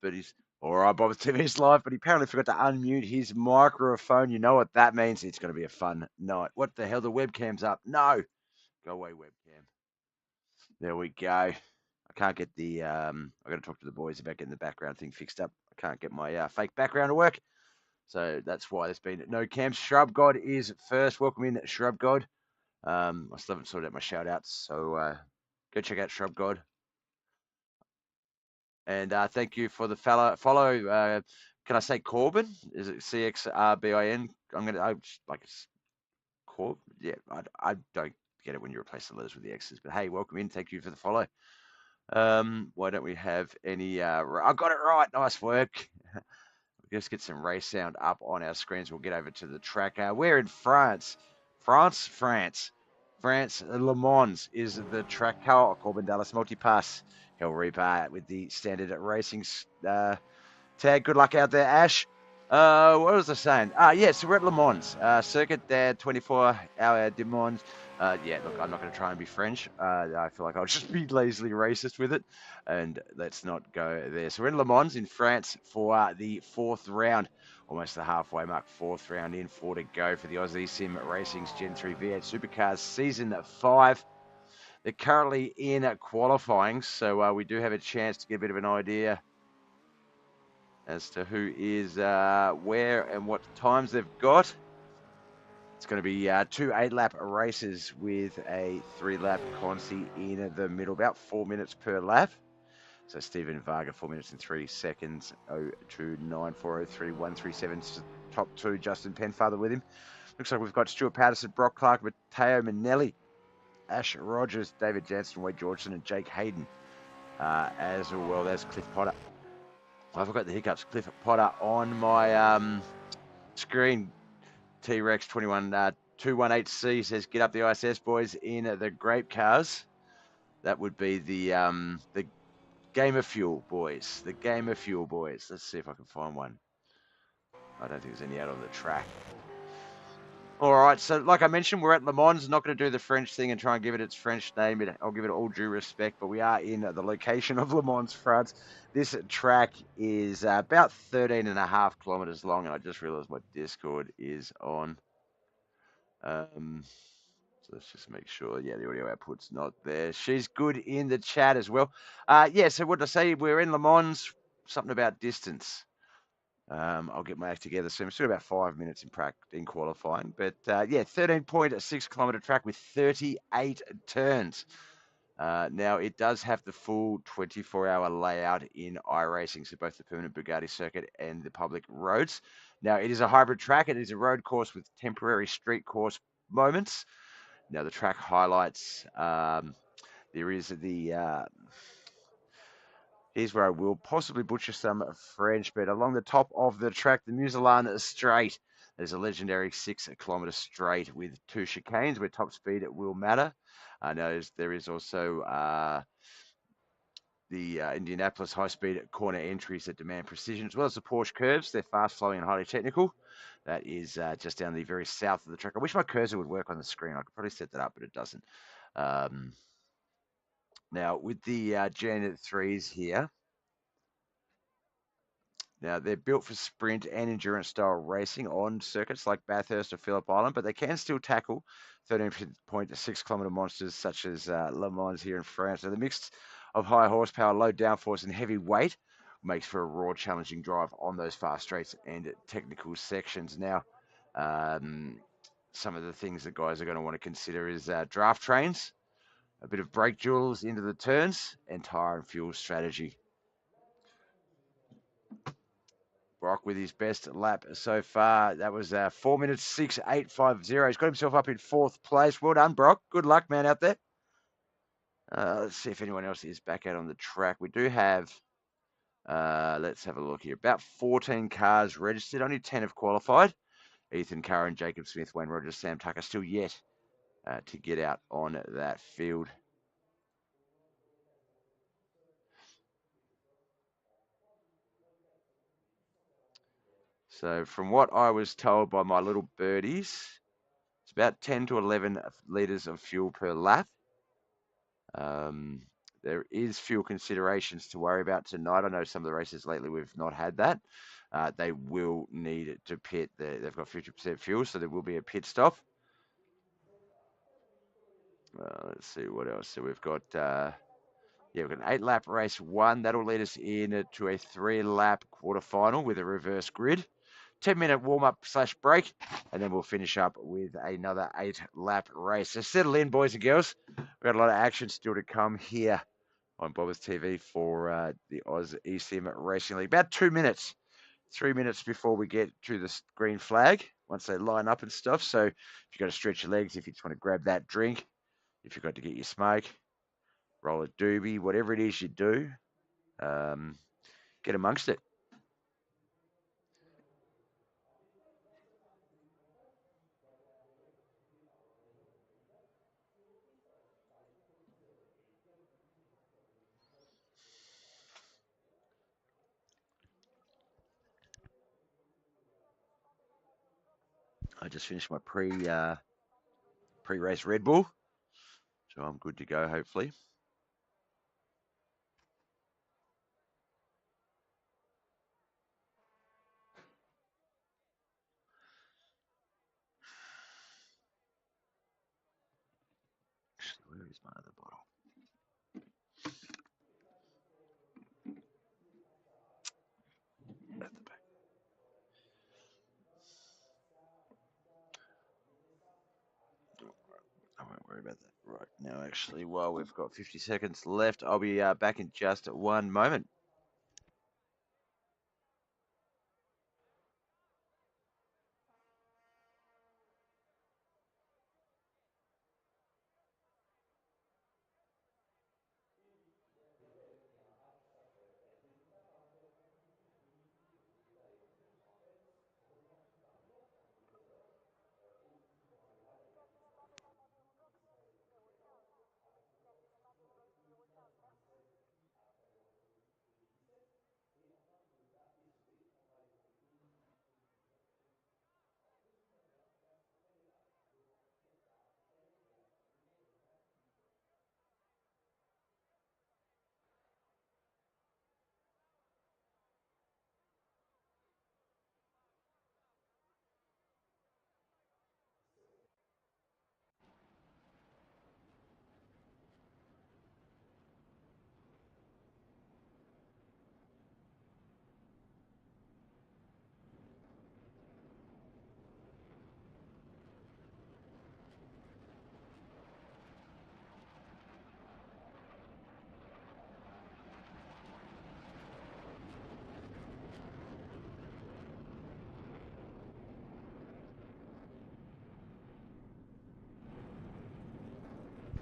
but he's all right. BobbethTV's live, but he apparently forgot to unmute his microphone. You know what that means? It's going to be a fun night. What the hell? The webcam's up. No, go away, webcam. There we go. I can't get the. I got to talk to the boys about getting the background thing fixed up. I can't get my fake background to work, so that's why there's been no cams. Shrub God is first. Welcome in, Shrub God. I still haven't sorted out my shout outs, so go check out Shrub God. And thank you for the follow. Can I say Corbin? Is it CXRBIN? I'm gonna like it's Corb. Yeah, I don't get it when you replace the letters with the X's. But hey, welcome in. Thank you for the follow. Why don't we have any? I got it right. Nice work. Just get some race sound up on our screens. We'll get over to the track. We're in France. France. Le Mans is the track car. Corbin Dallas Multipass. Hell Reaper with the standard racing tag. Good luck out there, Ash. What was I saying? Yeah, so we're at Le Mans. Circuit there, 24-hour de Mans. Yeah, look, I'm not going to try and be French. I feel like I'll just be lazily racist with it. And let's not go there. So we're in Le Mans in France for the fourth round. Almost the halfway mark. Fourth round in, 4 to go for the Aussie Sim Racing's Gen3 V8 Supercars Season 5. They're currently in qualifying, so we do have a chance to get a bit of an idea as to who is where and what times they've got. It's going to be 2 8-lap races with a 3-lap consi in the middle, about 4 minutes per lap. So Stephen Varga, 4 minutes and 3 seconds, 029403137, top 2, Justin Penfather with him. Looks like we've got Stuart Patterson, Brock Clark, Matteo Manelli, Ash Rogers, David Jansen, Wade Georgeson, and Jake Hayden, as well as Cliff Potter. I forgot the hiccups. Cliff Potter on my screen. T-Rex 218C says, "Get up the ISS boys in the grape cars." That would be the Game of Fuel boys. The Game of Fuel boys. Let's see if I can find one. I don't think there's any out on the track. All right, so like I mentioned, we're at Le Mans. I'm not going to do the French thing and try and give it its French name. I'll give it all due respect, but we are in the location of Le Mans, France. This track is about 13.5 kilometers long, and I just realized my Discord is on. So let's just make sure, yeah, the audio output's not there. She's good in the chat as well. Yeah, so what did I say? We're in Le Mans, something about distance. I'll get my act together soon. Still about 5 minutes in qualifying. But yeah, 13.6 kilometre track with 38 turns. Now, it does have the full 24-hour layout in iRacing, so both the permanent Bugatti circuit and the public roads. Now, it is a hybrid track. It is a road course with temporary street course moments. Now, the track highlights, there is the... Here's where I will possibly butcher some French, but along the top of the track, the Muselan Straight, there's a legendary 6 kilometre straight with 2 chicanes where top speed will matter. Now, there is also the Indianapolis high-speed corner entries that demand precision, as well as the Porsche curves. They're fast-flowing and highly technical. That is just down the very south of the track. I wish my cursor would work on the screen. I could probably set that up, but it doesn't. Now, with the Gen3s here, now, they're built for sprint and endurance-style racing on circuits like Bathurst or Phillip Island, but they can still tackle 13.6-kilometre monsters such as Le Mans here in France. So the mix of high horsepower, low downforce, and heavy weight makes for a raw, challenging drive on those fast straights and technical sections. Now, some of the things that guys are going to want to consider is draft trains, a bit of brake duels into the turns, and tyre and fuel strategy. Brock with his best lap so far. That was 4 minutes 6.850. He's got himself up in 4th place. Well done, Brock. Good luck, man, out there. Let's see if anyone else is back out on the track. We do have, let's have a look here, about 14 cars registered. Only 10 have qualified. Ethan Curran, Jacob Smith, Wayne Rogers, Sam Tucker still yet to get out on that field. So from what I was told by my little birdies, it's about 10 to 11 litres of fuel per lap. there is fuel considerations to worry about tonight. I know some of the races lately we've not had that. They will need to pit. They've got 50% fuel, so there will be a pit stop. Let's see what else. So we've got, we've got an 8-lap race 1. That'll lead us in to a 3-lap quarterfinal with a reverse grid. 10-minute warm-up / break, and then we'll finish up with another 8-lap race. So settle in, boys and girls. We've got a lot of action still to come here on BobbethTV for the Oz eSIM Racing League. About 2 minutes, 3 minutes before we get to the green flag, once they line up and stuff. So if you've got to stretch your legs, if you just want to grab that drink, if you've got to get your smoke, roll a doobie, whatever it is you do, get amongst it. I just finished my pre-race Red Bull, so I'm good to go, hopefully. Where is my other bottle? At the back. I won't worry about that right now, actually. While we've got 50 seconds left, I'll be back in just 1 moment.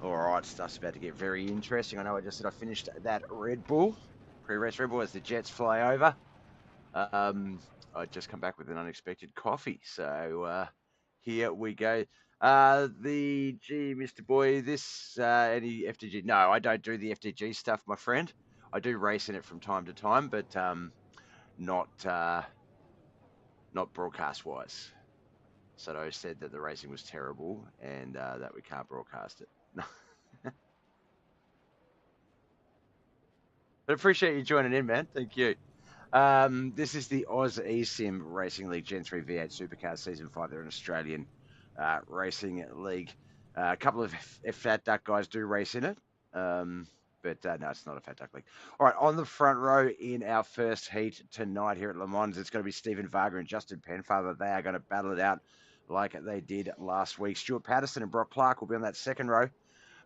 All right, stuff's about to get very interesting. I know I just said I finished that Red Bull, pre-race Red Bull, as the Jets fly over. I just come back with an unexpected coffee, so here we go. Mr. Boy, this any FDG? No, I don't do the FDG stuff, my friend. I do race in it from time to time, but not broadcast wise. Sato said that the racing was terrible and that we can't broadcast it. But appreciate you joining in, man. Thank you. This is the Oz eSIM Racing League Gen3 V8 Supercars Season 5. They're an Australian racing league. A couple of Fat Duck guys do race in it, but no, it's not a Fat Duck league. All right, on the front row in our first heat tonight here at Le Mans, it's going to be Stephen Varga and Justin Penfather. They are going to battle it out like they did last week. Stuart Patterson and Brock Clark will be on that second row.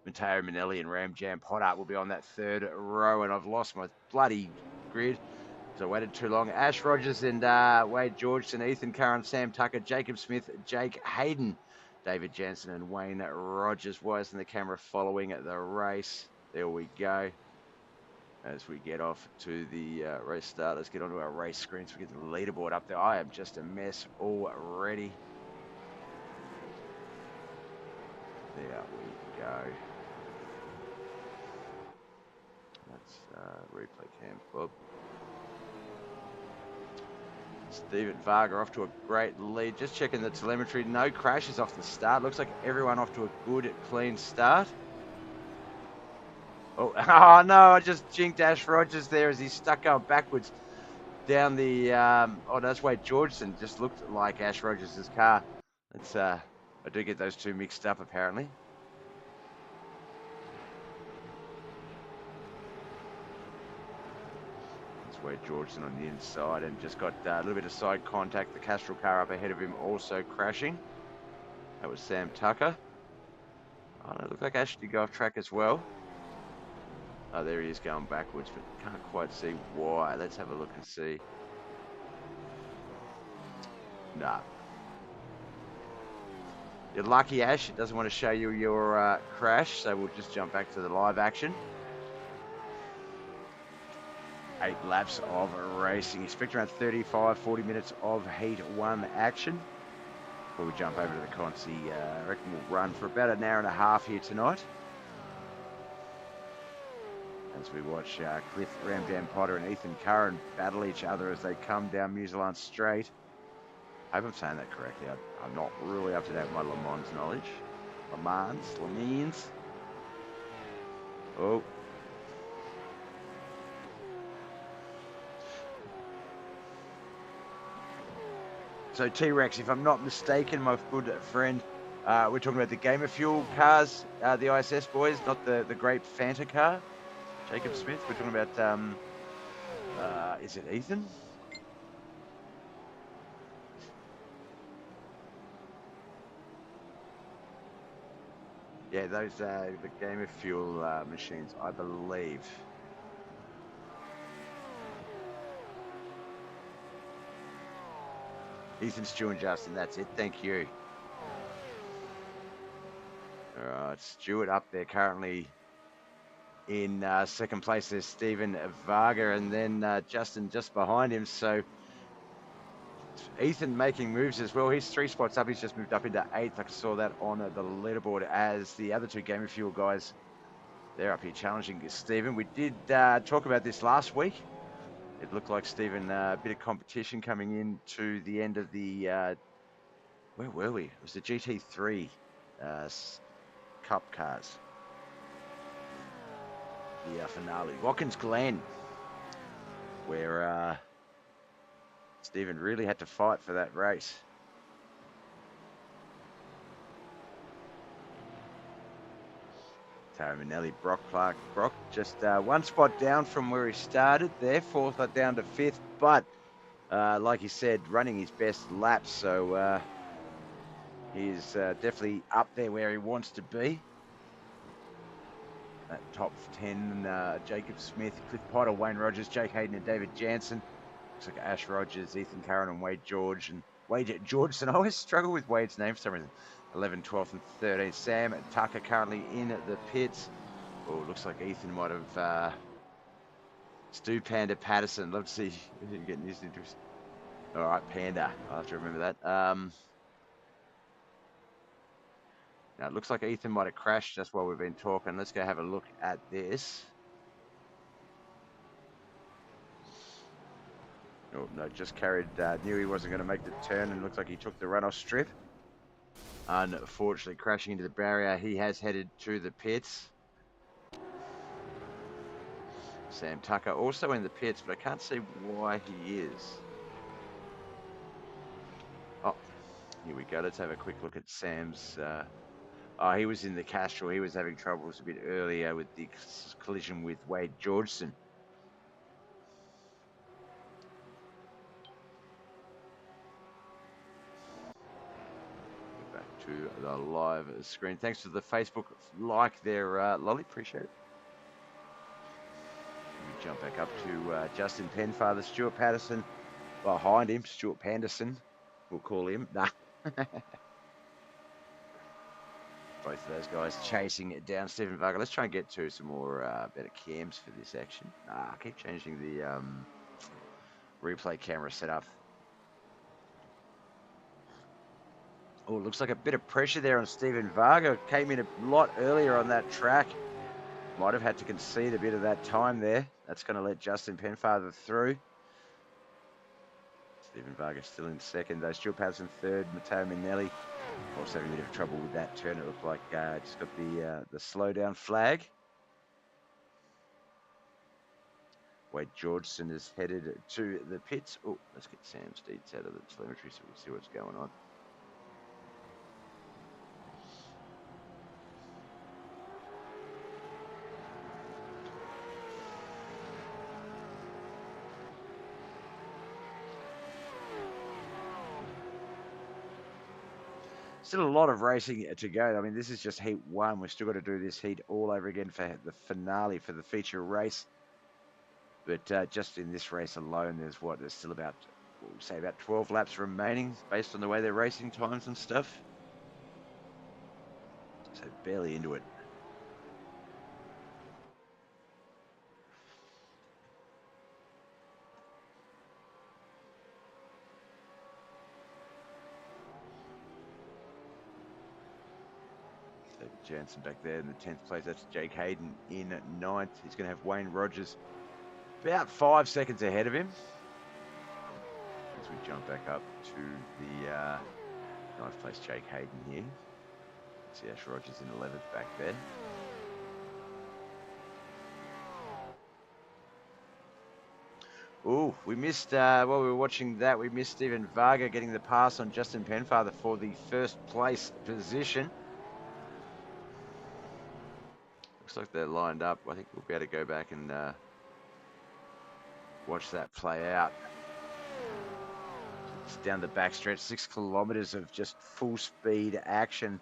Matteo Manelli and Ram Jam Potter will be on that third row, and I've lost my bloody grid because I waited too long. Ash Rogers and Wade Georgeson, Ethan Curran, Sam Tucker, Jacob Smith, Jake Hayden, David Jansen and Wayne Rogers. Why isn't the camera following the race? There we go. As we get off to the race start, let's get onto our race screen so we get the leaderboard up there. I am just a mess already. There we go. That's replay cam, Bob. Stephen Varga off to a great lead. Just checking the telemetry. No crashes off the start. Looks like everyone off to a good, clean start. Oh, oh no, I just jinked Ash Rogers there as he stuck going backwards down the, oh, that's Wade Georgeson. Just looked like Ash Rogers' car. It's, I do get those two mixed up apparently. That's Wade Georgeson on the inside and just got a little bit of side contact. The Castrol car up ahead of him also crashing. That was Sam Tucker. Oh, it looked like Ash did go off track as well. Oh, there he is going backwards, but can't quite see why. Let's have a look and see. Nah. You're lucky, Ash. It doesn't want to show you your crash, so we'll just jump back to the live action. 8 laps of racing. Expect around 35, 40 minutes of Heat 1 action. Before we jump over to the Consi, I reckon we'll run for about an hour and a half here tonight. As we watch Cliff Ramjam Potter and Ethan Curran battle each other as they come down New Zealand Straight. I hope I'm saying that correctly. I'm not really up to date with my Le Mans knowledge. Le Mans. Oh. So T-Rex, if I'm not mistaken, my good friend, we're talking about the Gamer Fuel cars, the ISS boys, not the Grape Fanta car. Jacob Smith, we're talking about, is it Ethan? Yeah, those are the Gamer Fuel machines, I believe. Ethan, Stu, and Justin, that's it. Thank you. All right, Stuart up there currently in second place. There's Stephen Varga, and then Justin just behind him. So Ethan making moves as well. He's 3 spots up. He's just moved up into 8th. I saw that on the leaderboard as the other 2 Gamer Fuel guys, they're up here challenging Stephen. We did talk about this last week. It looked like Stephen, a bit of competition coming into the end of the, where were we? It was the GT3 Cup cars. The finale, Watkins Glen, where Stephen really had to fight for that race. Tara Manelli, Brock Clark. Brock just 1 spot down from where he started there, 4th down to 5th, but like he said, running his best laps, so he's definitely up there where he wants to be. That top 10, Jacob Smith, Cliff Potter, Wayne Rogers, Jake Hayden, and David Jansen. Looks like Ash Rogers, Ethan Curran, and Wade Georgeson. I always struggle with Wade's name for some reason. 11th, 12th, and 13th. Sam Tucker currently in the pits. Oh, looks like Ethan might have Stu Panda Patterson. Love to see him getting his interest. All right, Panda. I'll have to remember that. Now, it looks like Ethan might have crashed just while we've been talking. Let's go have a look at this. Oh, no, just carried, knew he wasn't going to make the turn, and looks like he took the runoff strip. Unfortunately, crashing into the barrier, he has headed to the pits. Sam Tucker also in the pits, but I can't see why he is. Oh, here we go. Let's have a quick look at Sam's... oh, he was in the Castrol. He was having troubles a bit earlier with the collision with Wade Georgeson. To the live screen. Thanks for the Facebook like there, Lolly. Appreciate it. We jump back up to Justin Penfather, Stuart Patterson behind him. Stuart Panderson, we'll call him. Nah. Both of those guys chasing it down. Stephen Varga. Let's try and get to some more better cams for this action. I keep changing the replay camera setup. Oh, looks like a bit of pressure there on Stephen Varga. Came in a lot earlier on that track. Might have had to concede a bit of that time there. That's going to let Justin Penfather through. Stephen Varga still in second, though. Stuart Patterson third. Matteo Minelli also having a bit of trouble with that turn. It looked like just got the slowdown flag. Wade Georgeson is headed to the pits. Oh, let's get Sam's deeds out of the telemetry so we can see what's going on. Still a lot of racing to go. I mean, this is just heat one. We've still got to do this heat all over again for the finale, for the feature race. But just in this race alone, there's still about, we'll say about 12 laps remaining based on the way they're racing times and stuff. So barely into it. David Jansen back there in the 10th place. That's Jake Hayden in 9th. He's going to have Wayne Rogers about 5 seconds ahead of him. As we jump back up to the 9th place Jake Hayden here. See Ash Rogers in 11th back there. Oh, we missed, while we were watching that, we missed Stephen Varga getting the pass on Justin Penfather for the first place position. Looks like they're lined up. I think we'll be able to go back and watch that play out. It's down the backstretch, 6 kilometres of just full speed action.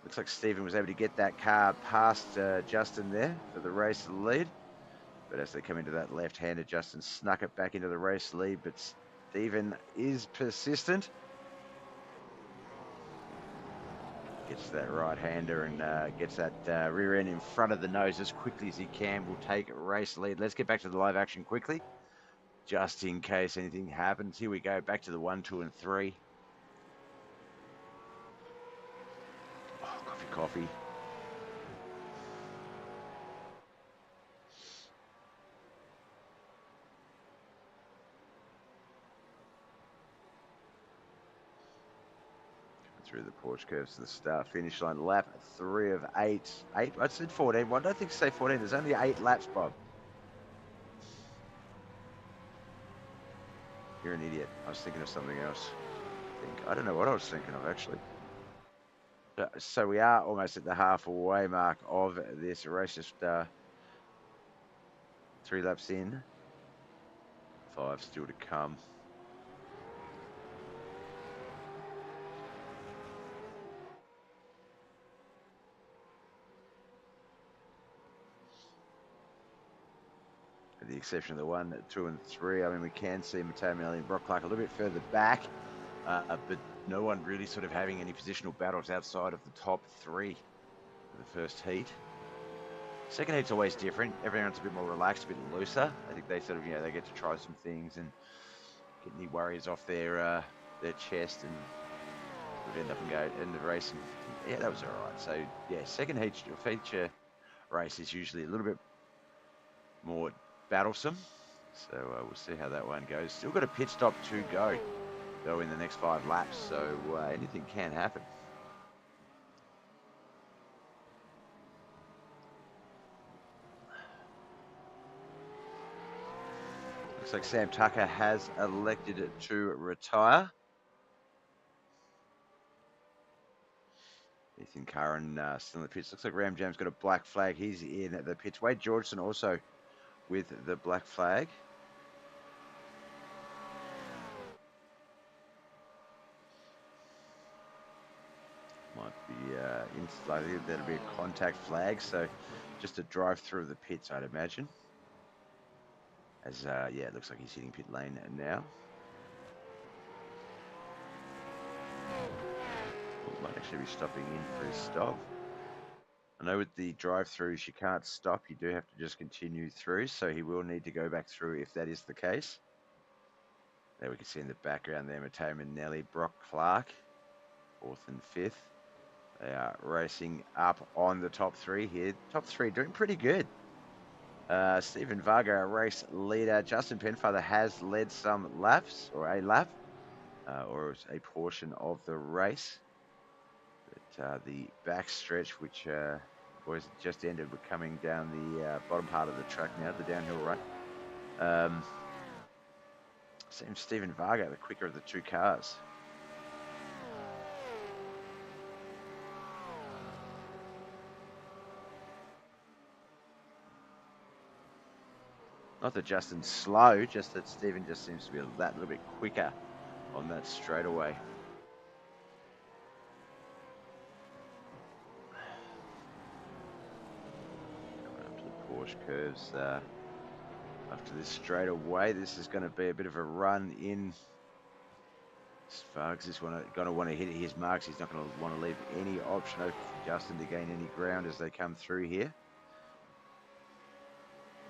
Looks like Stephen was able to get that car past Justin there for the race lead. But as they come into that left-hander, Justin snuck it back into the race lead, but Stephen is persistent. Gets that right-hander and gets that rear end in front of the nose as quickly as he can. Will take race lead. Let's get back to the live action quickly, just in case anything happens. Here we go, back to the 1, 2, and 3. Oh, coffee. Through the porch curves to the start finish line. Lap 3 of 8. I said 14. Well, I don't think to say 14. There's only 8 laps, Bob. You're an idiot. I was thinking of something else. I don't know what I was thinking of, actually. So we are almost at the halfway mark of this race. Just 3 laps in. 5 still to come. With the exception of the 1, 2, and 3, I mean, we can see Matteo Manelli and Brock Clark a little bit further back, but no one really sort of having any positional battles outside of the top 3 for the first heat. Second heat's always different. Everyone's a bit more relaxed, a bit looser. I think they sort of, they get to try some things and get any worries off their chest, and would end up and go in the race. And yeah, that was all right. So yeah, second heat feature race is usually a little bit more battlesome. So we'll see how that one goes. Still got a pit stop to go, though, in the next 5 laps. So anything can happen. Looks like Sam Tucker has elected to retire. Ethan Curran still in the pits. Looks like Ram Jam's got a black flag. He's in the pits. Wade Georgeson also with the black flag. Might be slightly, that'll be a contact flag, so just a drive through the pits, I'd imagine. As yeah, it looks like he's hitting pit lane now. Might actually be stopping in for his stop. I know with the drive-throughs you can't stop, you do have to just continue through, so he will need to go back through if that is the case. There we can see in the background there, Matteo Manelli, Brock Clark, 4th and 5th. They are racing up on the top 3 here. Top 3 doing pretty good. Stephen Varga, a race leader. Justin Penfather has led some laps, or a lap, or a portion of the race. But the backstretch, which was just ended, we're coming down the bottom part of the track now, the downhill run. Seems Stephen Varga, the quicker of the two cars. Not that Justin's slow, just that Stephen just seems to be that little bit quicker on that straightaway. Coming up to the Porsche curves after this straightaway. This is going to be a bit of a run in. Vargas is going to want to hit his marks. He's not going to want to leave any option open for Justin to gain any ground as they come through here.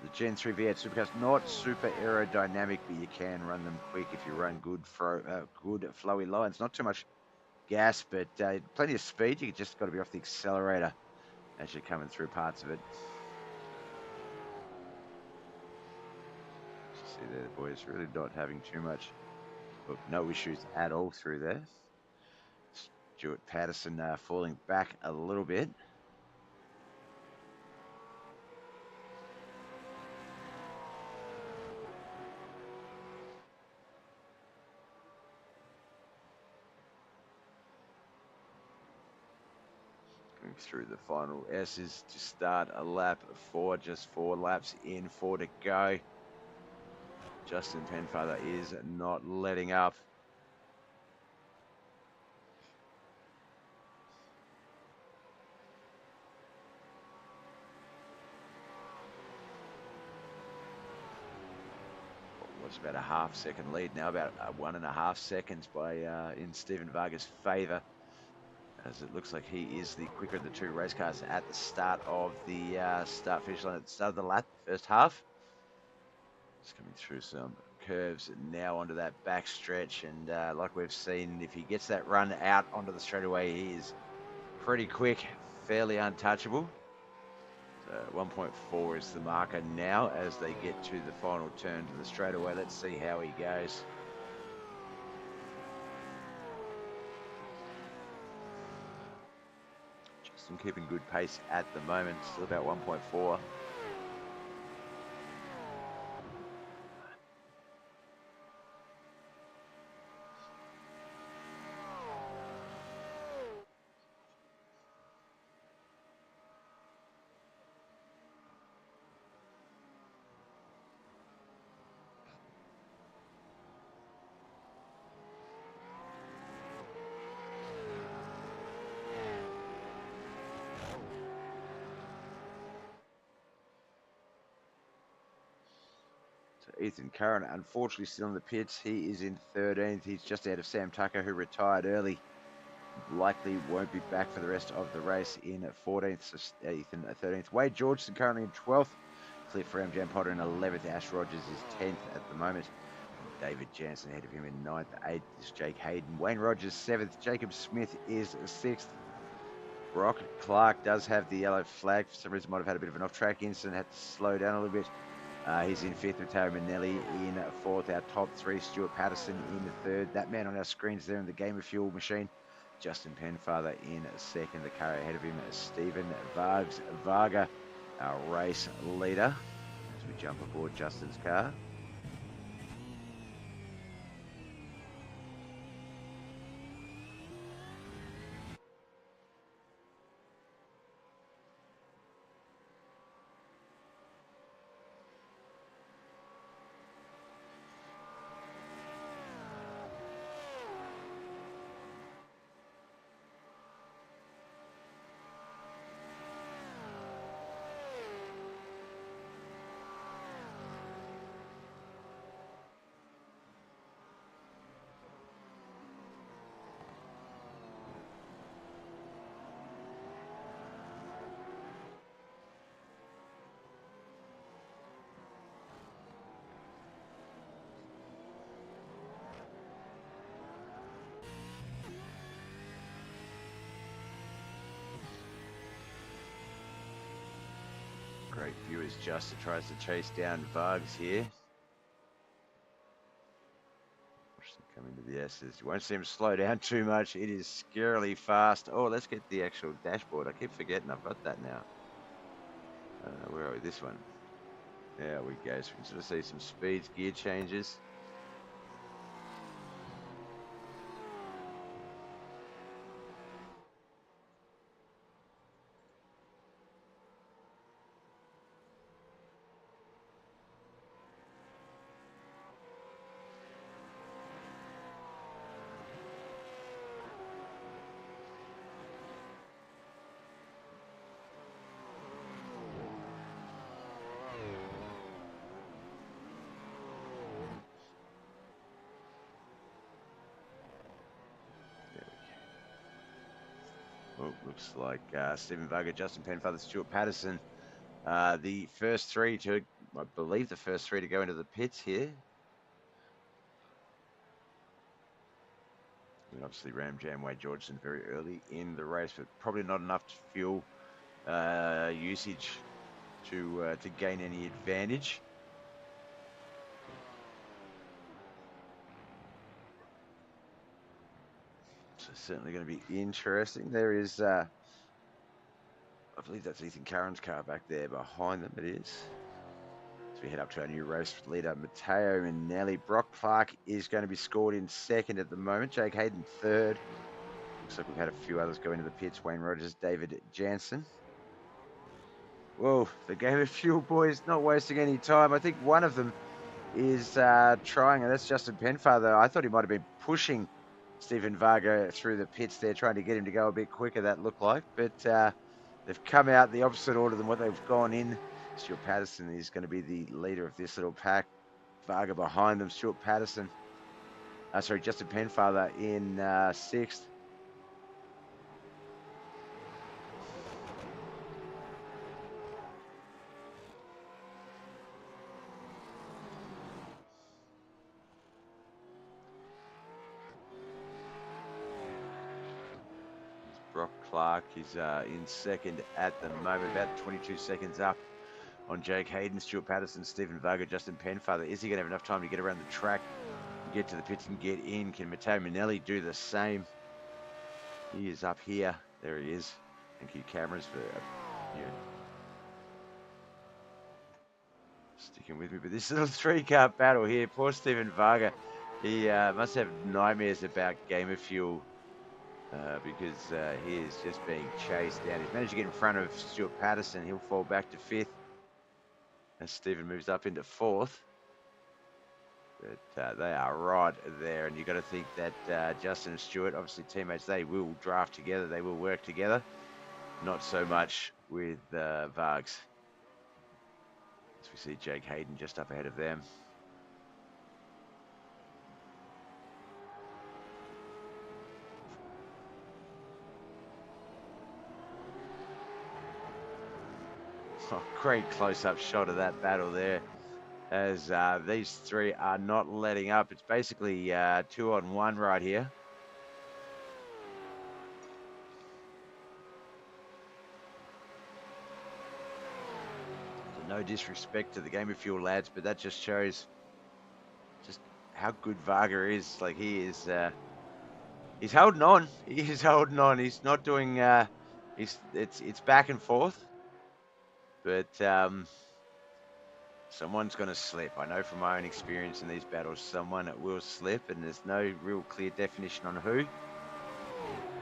The Gen3 V8 Supercars, not super aerodynamic, but you can run them quick if you run good flowy lines. Not too much gas, but plenty of speed. You just got to be off the accelerator as you're coming through parts of it. You see there, the boys really not having too much, no issues at all through there. Stuart Patterson falling back a little bit. Through the final S's to start a lap 4, just 4 laps in, 4 to go. Justin Penfather is not letting up. Was about a half-second lead now, about 1.5 seconds by in Stephen Varga's favour, as it looks like he is the quicker of the two race cars at the start of the start-finish line at the start of the lap, first half. Just coming through some curves now onto that back stretch, and like we've seen, if he gets that run out onto the straightaway, he is pretty quick, fairly untouchable. So 1.4 is the marker now as they get to the final turn to the straightaway. Let's see how he goes. Justin keeping good pace at the moment, still about 1.4. Ethan Curran, unfortunately, still in the pits. He is in 13th. He's just out of Sam Tucker, who retired early. Likely won't be back for the rest of the race in 14th. So Ethan 13th. Wade Georgeson currently in 12th. Cliff Ramjam Potter in 11th. Ash Rogers is 10th at the moment. David Jansen ahead of him in 9th. 8th is Jake Hayden. Wayne Rogers 7th. Jacob Smith is 6th. Brock Clark does have the yellow flag. For some reason, might have had a bit of an off-track incident. Had to slow down a little bit. He's in 5th with Terry Manelli in 4th. Our top 3, Stuart Patterson in 3rd. That man on our screens there in the Game of Fuel machine, Justin Penfather in 2nd. The car ahead of him is Stephen Varga, our race leader, as we jump aboard Justin's car. Great view as Justin tries to chase down Vargs here. Watch them come into the S's. You won't see him slow down too much. It is scarily fast. Oh, let's get the actual dashboard. I keep forgetting I've got that now. Where are we? This one. There we go. So we can sort of see some speeds, gear changes. Well, looks like Stephen Varga, Justin Penfather, Stuart Patterson, the first three to, I believe, the first three to go into the pits here. And obviously, Ram Jam Wade Georgeson very early in the race, but probably not enough fuel usage to gain any advantage. So certainly going to be interesting. There is, I believe that's Ethan Curran's car back there behind them. It is. So we head up to our new race leader, Matteo Minelli. Brock Clark is going to be scored in second at the moment. Jake Hayden third. Looks like we've had a few others go into the pits. Wayne Rogers, David Jansen. Whoa, the game of fuel, boys, not wasting any time. I think one of them is trying, and that's Justin Penfather. I thought he might have been pushing Stephen Varga through the pits there, trying to get him to go a bit quicker, that looked like. But they've come out the opposite order than what they've gone in. Stuart Patterson is going to be the leader of this little pack. Varga behind them. Stuart Patterson. Justin Penfather in sixth. Brock Clark is in second at the moment, about 22 seconds up on Jake Hayden, Stuart Patterson, Stephen Varga, Justin Penfather. Is he going to have enough time to get around the track, get to the pits and get in? Can Matteo Minelli do the same? He is up here. There he is. Thank you, cameras, for sticking with me. But this little three-car battle here, poor Stephen Varga, he must have nightmares about game of fuel. Because he is just being chased down. He's managed to get in front of Stuart Patterson. He'll fall back to fifth as Stephen moves up into fourth. But they are right there, and you've got to think that Justin and Stuart, obviously teammates, they will draft together. They will work together. Not so much with Vargs. As we see Jake Hayden just up ahead of them. Oh, great close-up shot of that battle there, as these three are not letting up. It's basically 2-on-1 right here. So no disrespect to the game of fuel lads, but that just shows just how good Varga is. Like, he is, he's holding on. He is holding on. He's not doing. It's back and forth. But someone's going to slip. I know from my own experience in these battles, someone will slip, and there's no real clear definition on who.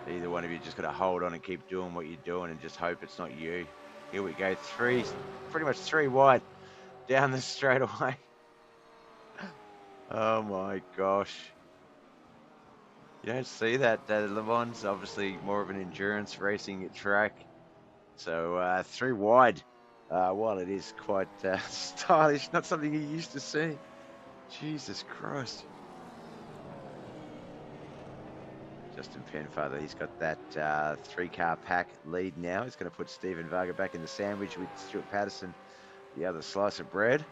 Either one of you just got to hold on and keep doing what you're doing and just hope it's not you. Here we go. Pretty much three wide down the straightaway. Oh my gosh. You don't see that. Le Mans obviously more of an endurance racing track. So three wide. While it is quite stylish, not something you used to see. Jesus Christ. Justin Penfather, he's got that three-car pack lead now. He's going to put Stephen Varga back in the sandwich with Stuart Patterson, the other slice of bread.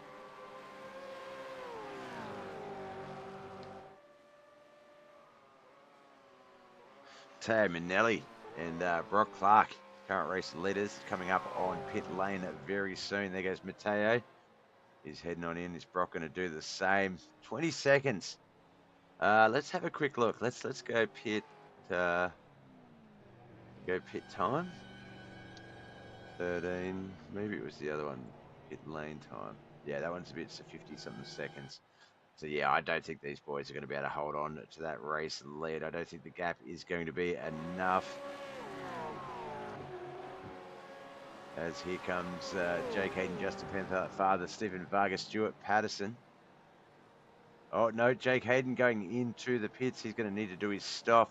Matteo Minelli and Brock Clark, current race leaders, coming up on pit lane very soon. There goes Matteo. He's heading on in. Is Brock going to do the same? 20 seconds. Let's have a quick look. Let's go pit. Go pit time. 13. Maybe it was the other one. Pit lane time. Yeah, that one's a bit 50-something seconds. So yeah, I don't think these boys are going to be able to hold on to that race lead. I don't think the gap is going to be enough. As here comes Jake Hayden, Justin Penfather, Stephen Vargas, Stuart Patterson. Oh no, Jake Hayden going into the pits. He's going to need to do his stop.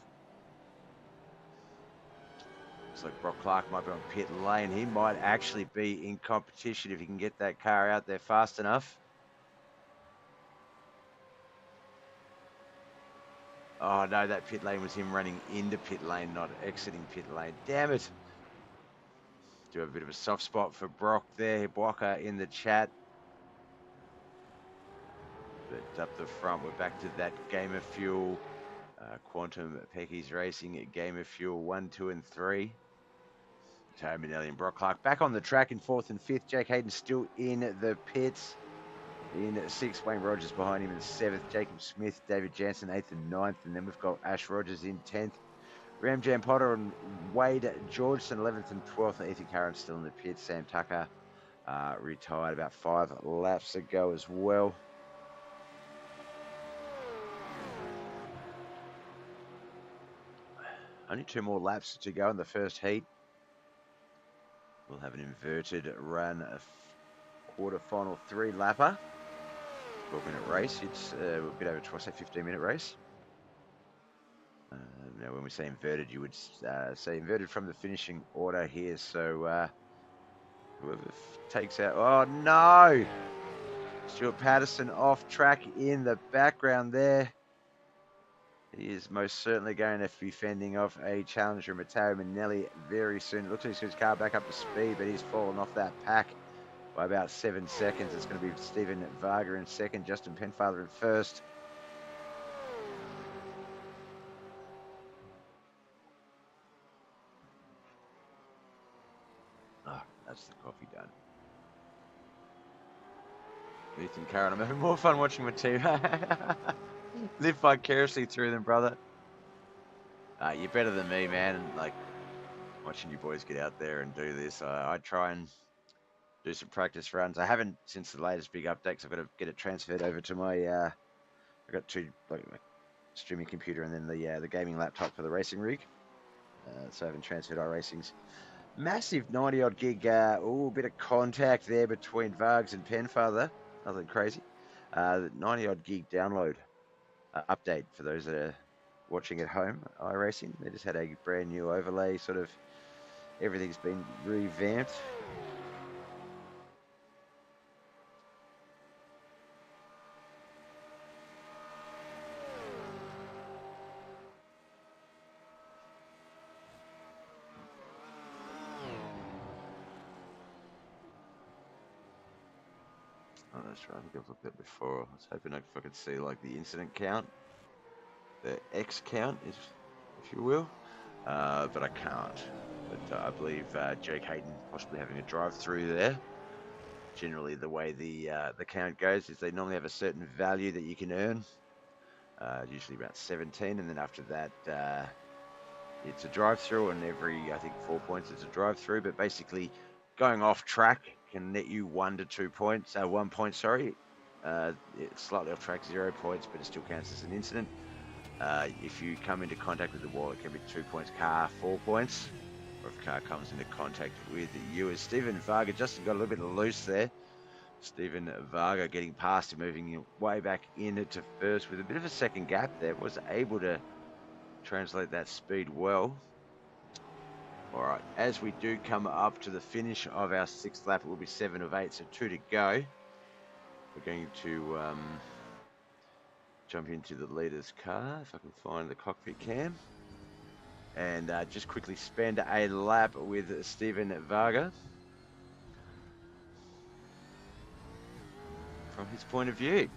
Looks like Brock Clark might be on pit lane. He might actually be in competition if he can get that car out there fast enough. Oh no, that pit lane was him running into pit lane, not exiting pit lane. Damn it. Do a bit of a soft spot for Brock there. Walker in the chat. But up the front, we're back to that Game of Fuel. Quantum Pecky's Racing, Game of Fuel 1, 2, and 3. Tony Manelli and Brock Clark back on the track in 4th and 5th. Jake Hayden still in the pits. In 6th, Wayne Rogers behind him in 7th. Jacob Smith, David Jansen 8th and 9th. And then we've got Ash Rogers in 10th. Ramjam Potter and Wade Georgeson 11th and 12th. Ethan Curran still in the pits. Sam Tucker retired about 5 laps ago as well. Only 2 more laps to go in the first heat. We'll have an inverted run, a quarter-final 3-lapper. 12-minute race. It's a bit over, 15-minute race. Now, when we say inverted, you would say inverted from the finishing order here. So whoever takes out... Oh, no! Stuart Patterson off track in the background there. He is most certainly going to be fending off a challenger, Matteo Manelli, very soon. It looks like he's got his car back up to speed, but he's fallen off that pack by about 7 seconds. It's going to be Stephen Varga in 2nd, Justin Penfather in 1st. Oh, that's the coffee done. Ethan Curran, I'm having more fun watching my team. Live vicariously through them, brother. You're better than me, man. Like, watching you boys get out there and do this, I try and do some practice runs. I haven't since the latest big update, so I've got to get it transferred over to my, I've got 2, like, my streaming computer and then the gaming laptop for the racing rig. So I haven't transferred iRacing's massive 90-odd gig, a bit of contact there between Vargs and Penfather, nothing crazy. 90-odd gig download update for those that are watching at home, iRacing. They just had a brand new overlay, sort of everything's been revamped. Oh, that's right. I think I've looked at before. I was hoping if I could see like the incident count, the X count, if you will, but I can't. But I believe Jake Hayden possibly having a drive-through there. Generally, the way the count goes is they normally have a certain value that you can earn, usually about 17, and then after that, it's a drive-through, and every, I think, 4 points it's a drive-through. But basically, going off track can net you 1 to 2 points. 1 point, sorry. It's slightly off track, 0 points, but it still counts as an incident. If you come into contact with the wall, it can be 2 points. Car, 4 points. Or if the car comes into contact with you. As Stephen Varga just got a little bit loose there. Stephen Varga getting past him, moving way back into first with a bit of a second gap there. Was able to translate that speed well. All right, as we do come up to the finish of our 6th lap, it will be 7 of 8, so 2 to go. We're going to jump into the leader's car, if I can find the cockpit cam. And just quickly spend a lap with Stephen Varga from his point of view.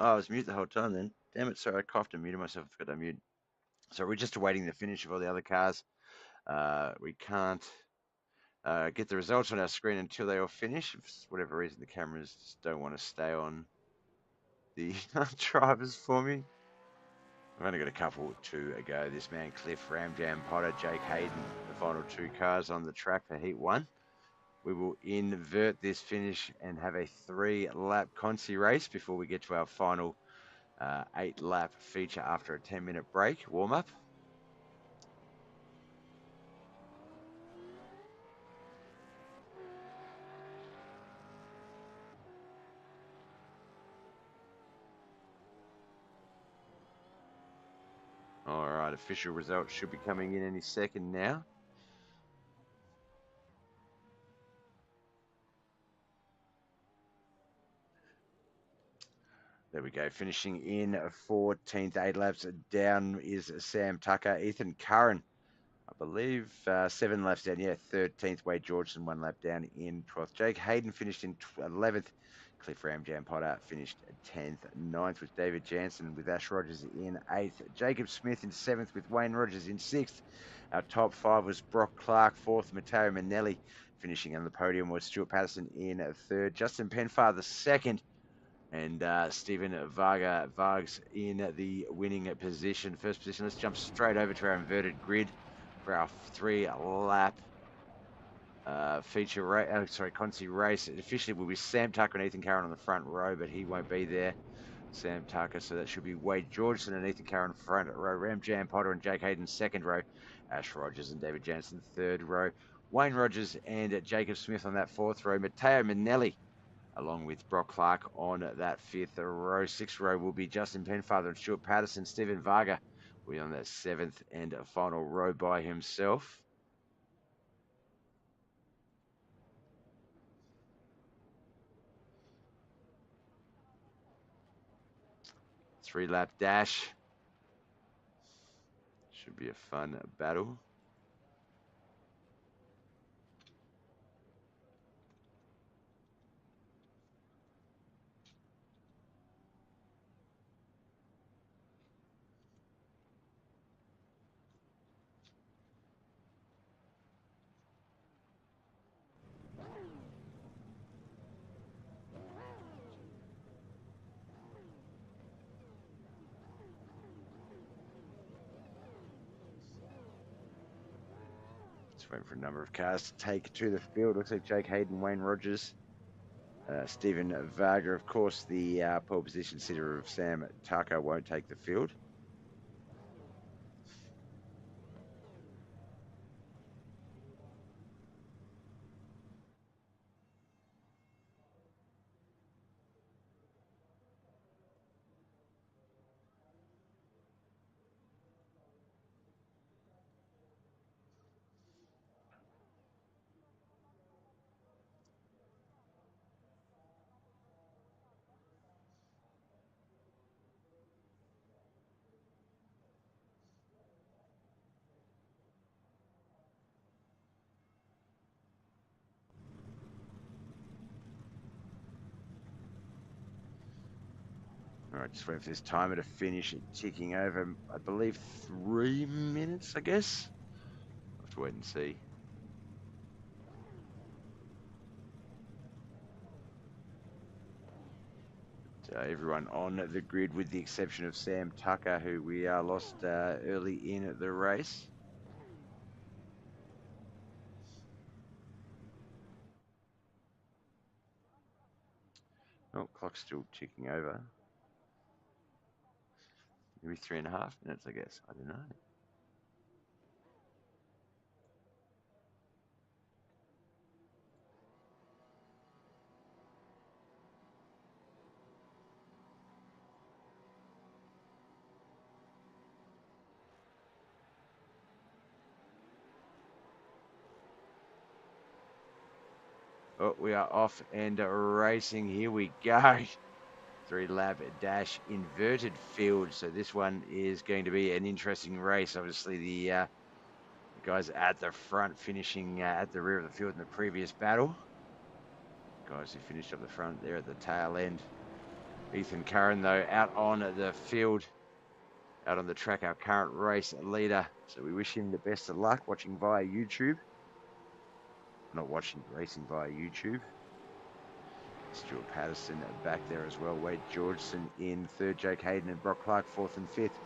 Oh, I was mute the whole time then. Damn it, sorry, I coughed and muted myself. I forgot to mute. So we're just awaiting the finish of all the other cars. We can't get the results on our screen until they all finish. For whatever reason, the cameras just don't want to stay on the drivers for me. I've only got a couple to go. This man, Cliff, Ramjam Potter, Jake Hayden, the final two cars on the track for Heat 1. We will invert this finish and have a 3-lap Cruisey race before we get to our final 8-lap feature after a 10-minute break, warm-up. All right, official results should be coming in any second now. There we go, finishing in 14th, 8 laps down is Sam Tucker. Ethan Curran, I believe 7 laps down, 13th. Wade Georgeson 1 lap down in 12th. Jake Hayden finished in 11th. Cliff Ramjam Potter finished 10th. 9th was David Jansen with Ash Rogers in 8th. Jacob Smith in 7th with Wayne Rogers in 6th. Our top 5 was Brock Clark, 4th. Matteo Manelli finishing on the podium was Stuart Patterson in 3rd. Justin Penfather 2nd. And Stephen Vargas in the winning position. First position. Let's jump straight over to our inverted grid for our 3-lap Cruisey race. It officially will be Sam Tucker and Ethan Curran on the front row, but he won't be there. Sam Tucker, so that should be Wade Georgeson and Ethan Curran front row. Ramjam Potter and Jake Hayden second row. Ash Rogers and David Jansen third row. Wayne Rogers and Jacob Smith on that fourth row. Matteo Manelli along with Brock Clark on that fifth row. Sixth row will be Justin Penfather and Stuart Patterson. Stephen Varga will be on that seventh and final row by himself. Three-lap dash. Should be a fun battle. Just waiting for a number of cars to take to the field. Looks like Jake Hayden, Wayne Rogers, Stephen Varga, of course, the pole position sitter of Sam Tucker won't take the field. All right, just waiting for this timer to finish ticking over, I believe 3 minutes, I guess. I'll have to wait and see. Everyone on the grid with the exception of Sam Tucker, who we lost early in the race. Oh, clock's still ticking over. Maybe 3.5 minutes, I guess. I don't know. Oh, we are off and racing. Here we go. 3-lap dash inverted field. So this one is going to be an interesting race. Obviously, the guys at the front finishing at the rear of the field in the previous battle. Guys who finished up the front there at the tail end. Ethan Curran, though, out on the field, out on the track, our current race leader. So we wish him the best of luck watching via YouTube. Not watching, racing via YouTube. Stuart Patterson back there as well. Wade Georgeson in third. Jake Hayden and Brock Clark fourth and fifth.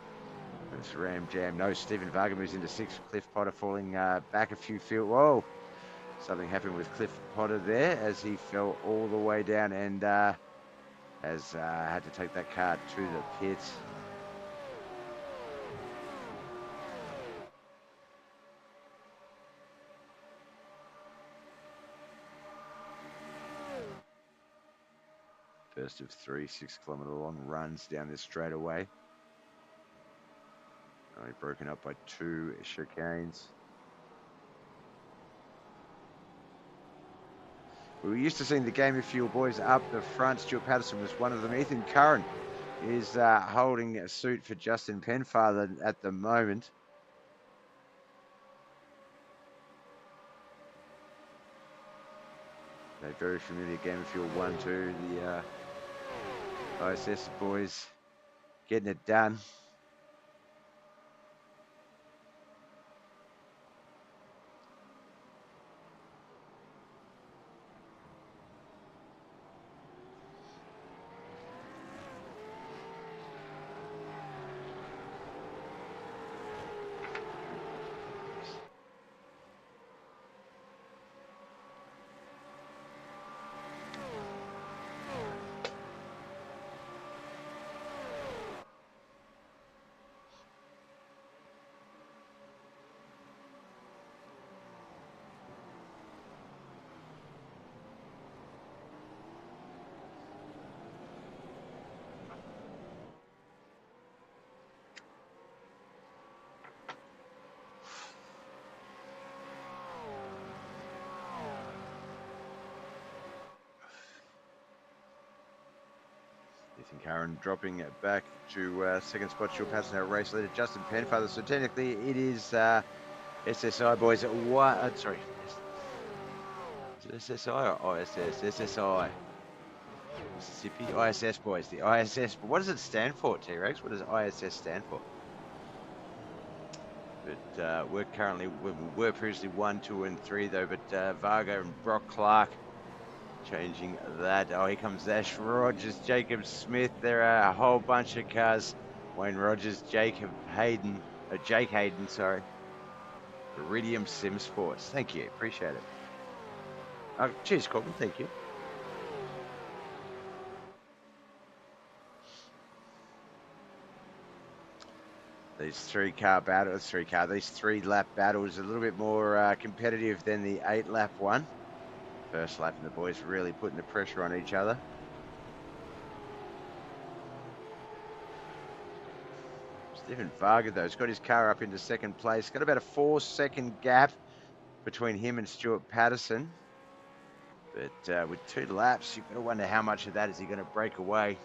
This Ram Jam. No, Stephen Varga moves into sixth. Cliff Potter falling back a few feet. Whoa! Something happened with Cliff Potter there as he fell all the way down and has had to take that car to the pits. First of 3 6-kilometre long runs down this straightaway. Only broken up by 2 chicanes. We were used to seeing the Game of Fuel boys up the front. Stuart Patterson was one of them. Ethan Curran is holding a suit for Justin Penfather at the moment. A very familiar Game of Fuel 1-2. The ISS boys getting it done. Ethan Curran dropping it back to second spot. Stuart Patterson, our race leader, Justin Penfather. So technically it is SSI boys at one. Sorry. Is it SSI or ISS? SSI. Mississippi. ISS boys. The ISS. What does it stand for, T-Rex? What does ISS stand for? But we're previously 1, 2, and 3 though. But Varga and Brock Clark changing that. Oh, here comes Ash Rogers, Jacob Smith. There are a whole bunch of cars. Wayne Rogers, Jake Hayden, sorry. Iridium Sim Sports. Thank you. Appreciate it. Oh, cheers, Corbin. Thank you. These three lap battles a little bit more competitive than the 8-lap one. First lap, and the boys really putting the pressure on each other. Stephen Varga, though, has got his car up into second place. Got about a 4-second gap between him and Stuart Patterson. But with 2 laps, you've got to wonder how much of that is he going to break away.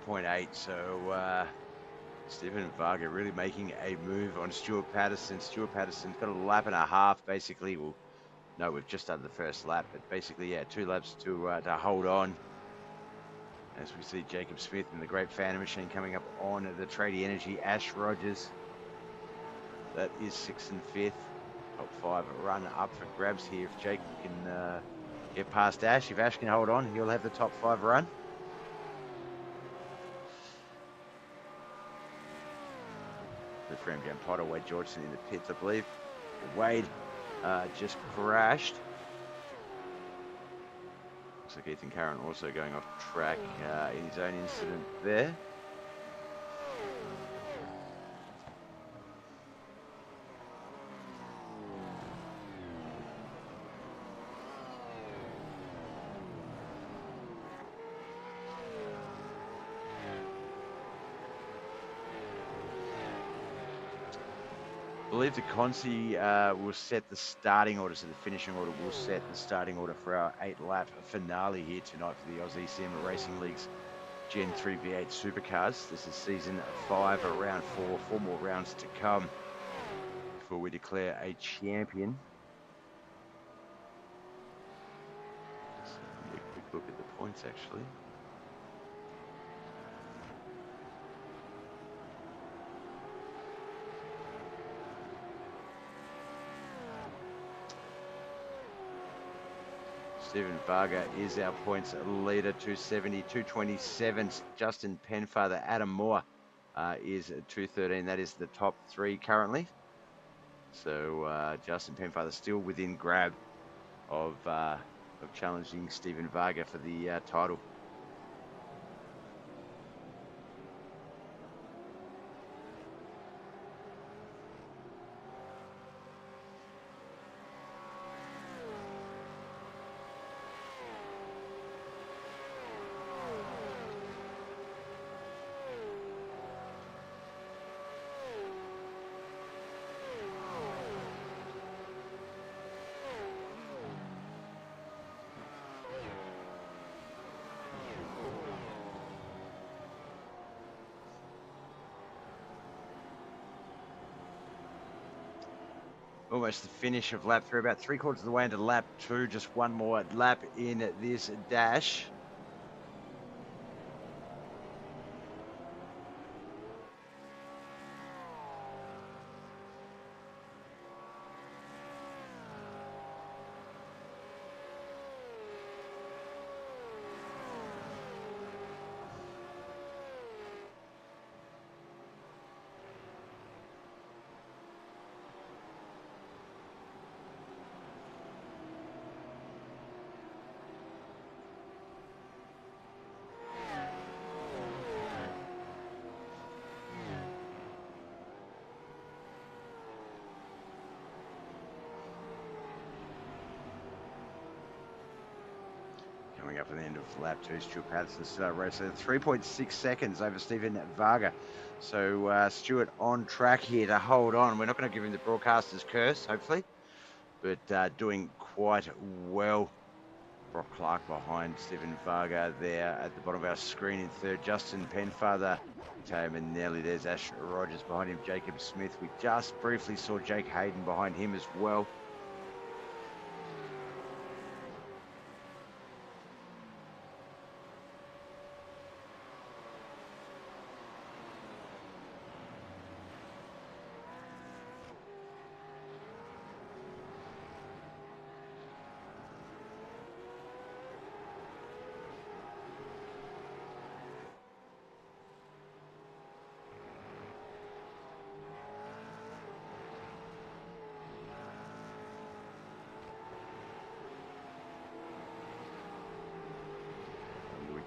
.8, so Stephen Varga really making a move on Stuart Patterson. Stuart Patterson's got a lap and a half, basically. Well, no, we've just done the first lap, but basically, yeah, 2 laps to hold on. As we see Jacob Smith and the great Phantom Machine coming up on the Tradie Energy. Ash Rogers, that is 6th and 5th. Top 5 run up for grabs here. If Jake can get past Ash, if Ash can hold on, he'll have the top 5 run. With Ram Jam Potter, Wade Georgeson in the pits, I believe. Wade just crashed. Looks like Ethan Curran also going off track in his own incident there. believe the Consi will set the starting order, so the finishing order will set the starting order for our 8-lap finale here tonight for the Aussie SEMA Racing League's Gen3 V8 Supercars. This is season 5, round 4, 4 more rounds to come before we declare a champion. So a quick look at the points actually. Stephen Varga is our points leader, 270, 227. Justin Penfather, Adam Moore is 213. That is the top 3 currently. So Justin Penfather still within grab of challenging Stephen Varga for the title. Almost the finish of lap 3, about 3/4 of the way into lap 2, just one more lap in this dash. Coming up at the end of lap 2, Stuart Patterson race 3.6 seconds over Stephen Varga. So Stuart on track here to hold on. We're not going to give him the broadcaster's curse, hopefully, but doing quite well. Brock Clark behind Stephen Varga there at the bottom of our screen in third. Justin Penfather, Teo Manelli. There's Ash Rogers behind him. Jacob Smith. We just briefly saw Jake Hayden behind him as well.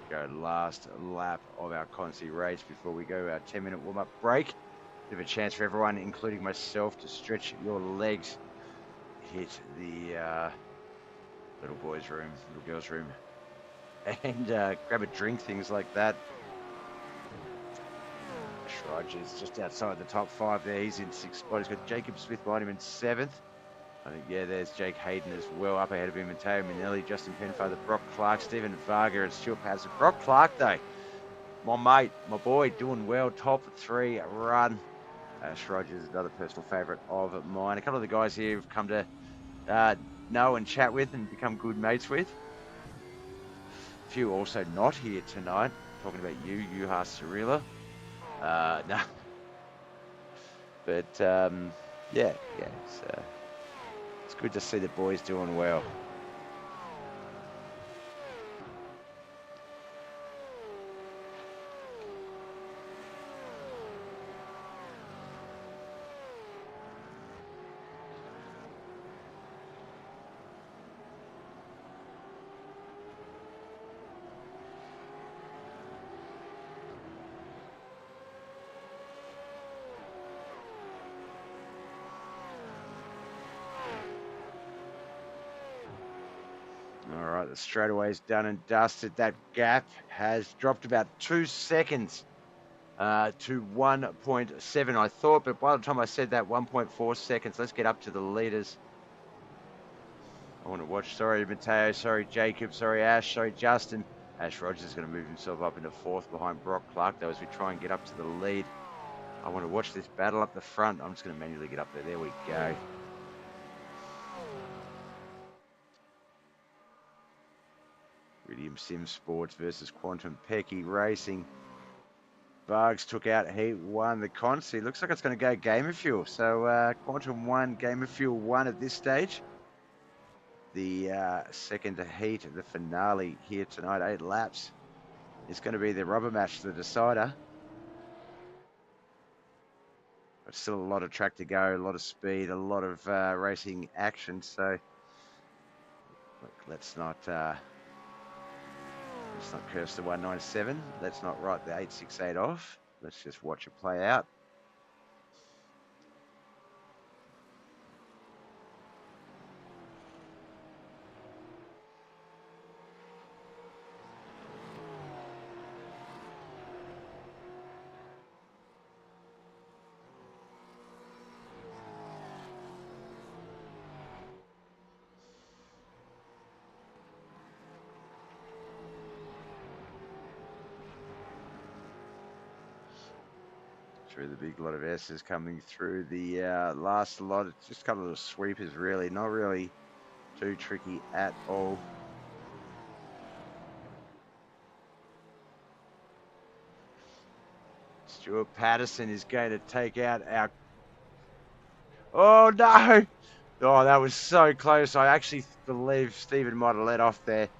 Go last lap of our Cruisey race before we go our 10-minute warm-up break. Bit of a chance for everyone, including myself, to stretch your legs, hit the little boys' room, little girls' room, and grab a drink, things like that. Rogers just outside the top 5 there. He's in 6th spot. He's got Jacob Smith behind him in 7th. I think, yeah, there's Jake Hayden as well, up ahead of him, Teo Manelli, Justin Penfather, Brock Clark, Stephen Varga, and Stuart Patterson. Brock Clark, though, my mate, my boy, doing well, top 3 run. Ash Rogers, another personal favourite of mine. A couple of the guys here have come to know and chat with and become good mates with. A few also not here tonight. Talking about you, Juha Cirilla. No. But, yeah, it's good to see the boys doing well. All right, the straightaway is done and dusted. That gap has dropped about 2 seconds to 1.7, I thought, but by the time I said that, 1.4 seconds. Let's get up to the leaders. I want to watch. Sorry, Mateo. Sorry, Jacob. Sorry, Ash. Sorry, Justin. Ash Rogers is going to move himself up into fourth behind Brock Clark, though, as we try and get up to the lead. I want to watch this battle up the front. I'm just going to manually get up there. There we go. Iridium Sim Sports versus Quantum Pecky Racing. Bugs took out Heat 1. The Consi looks like it's going to go Gamer Fuel. So Quantum 1, Gamer Fuel 1 at this stage. The second heat, the finale here tonight, 8 laps. It's going to be the rubber match, the decider. But still a lot of track to go, a lot of speed, a lot of racing action. So look, let's not curse the 197. Let's not write the 868 off. Let's just watch it play out. Through the big lot of S's coming through the last lot. It's just a couple of sweepers, really. Not really too tricky at all. Stuart Patterson is going to take out our... Oh, no! Oh, that was so close. I actually believe Stephen might have let off there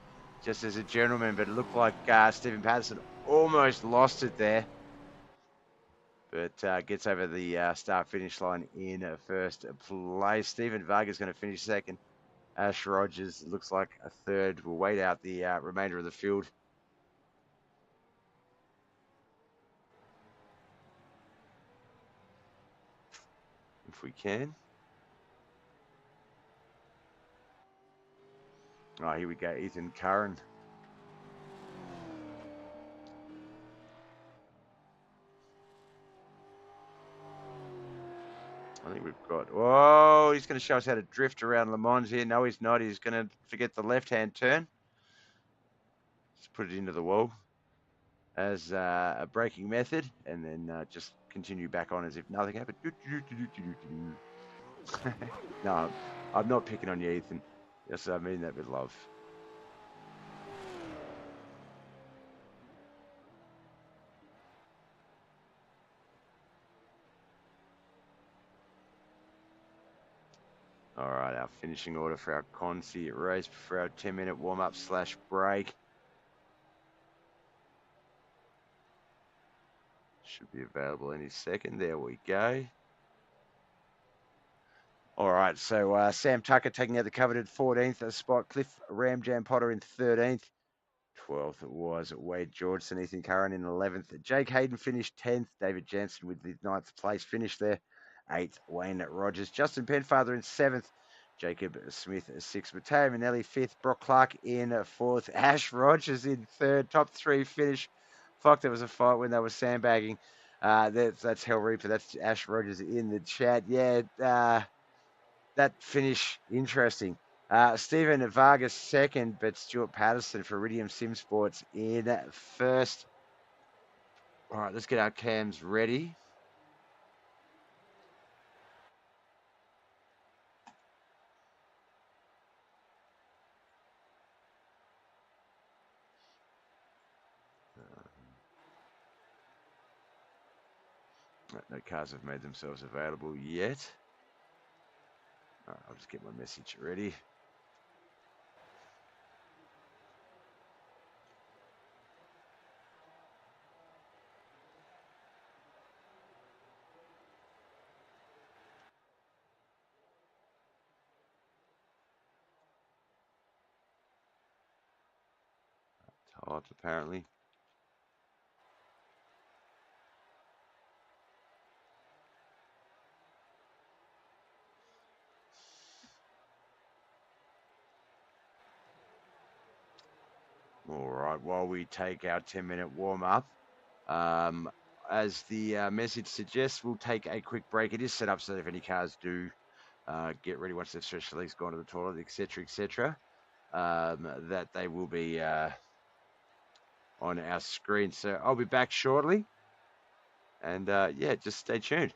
just as a gentleman, but it looked like Stephen Patterson almost lost it there. But gets over the start-finish line in first place. Stephen Vargas going to finish second. Ash Rogers looks like a third. We'll wait out the remainder of the field. If we can. Oh, here we go. Ethan Curran. I think we've got... Oh, he's going to show us how to drift around Le Mans here. No, he's not. He's going to forget the left-hand turn. Just put it into the wall as a braking method, and then just continue back on as if nothing happened. No, I'm not picking on you, Ethan. Yes, I mean that with love. All right, our finishing order for our Consi race for our 10-minute warm-up / break. Should be available any second. There we go. All right, so Sam Tucker taking out the coveted 14th spot. Cliff Ramjam Potter in 13th. 12th was Wade Georgeson, Ethan Curran in 11th. Jake Hayden finished 10th. David Jansen with the 9th place finish there. 8th, Wayne Rogers. Justin Penfather in 7th. Jacob Smith 6th. Mateo Manelli 5th. Brock Clark in 4th. Ash Rogers in 3rd. Top 3 finish. Fuck, there was a fight when they were sandbagging. That's Hell Reaper. That's Ash Rogers in the chat. Yeah, that finish, interesting. Stephen Vargas second, but Stuart Patterson for Iridium Sim Sports in first. All right, let's get our cams ready. No cars have made themselves available yet. All right, I'll just get my message ready. Hot, apparently. All right, while we take our 10-minute warm-up, as the message suggests, we'll take a quick break. It is set up so that if any cars do get ready once they've stretched their legs, gone to the toilet, etc., that they will be on our screen. So I'll be back shortly. And yeah, just stay tuned.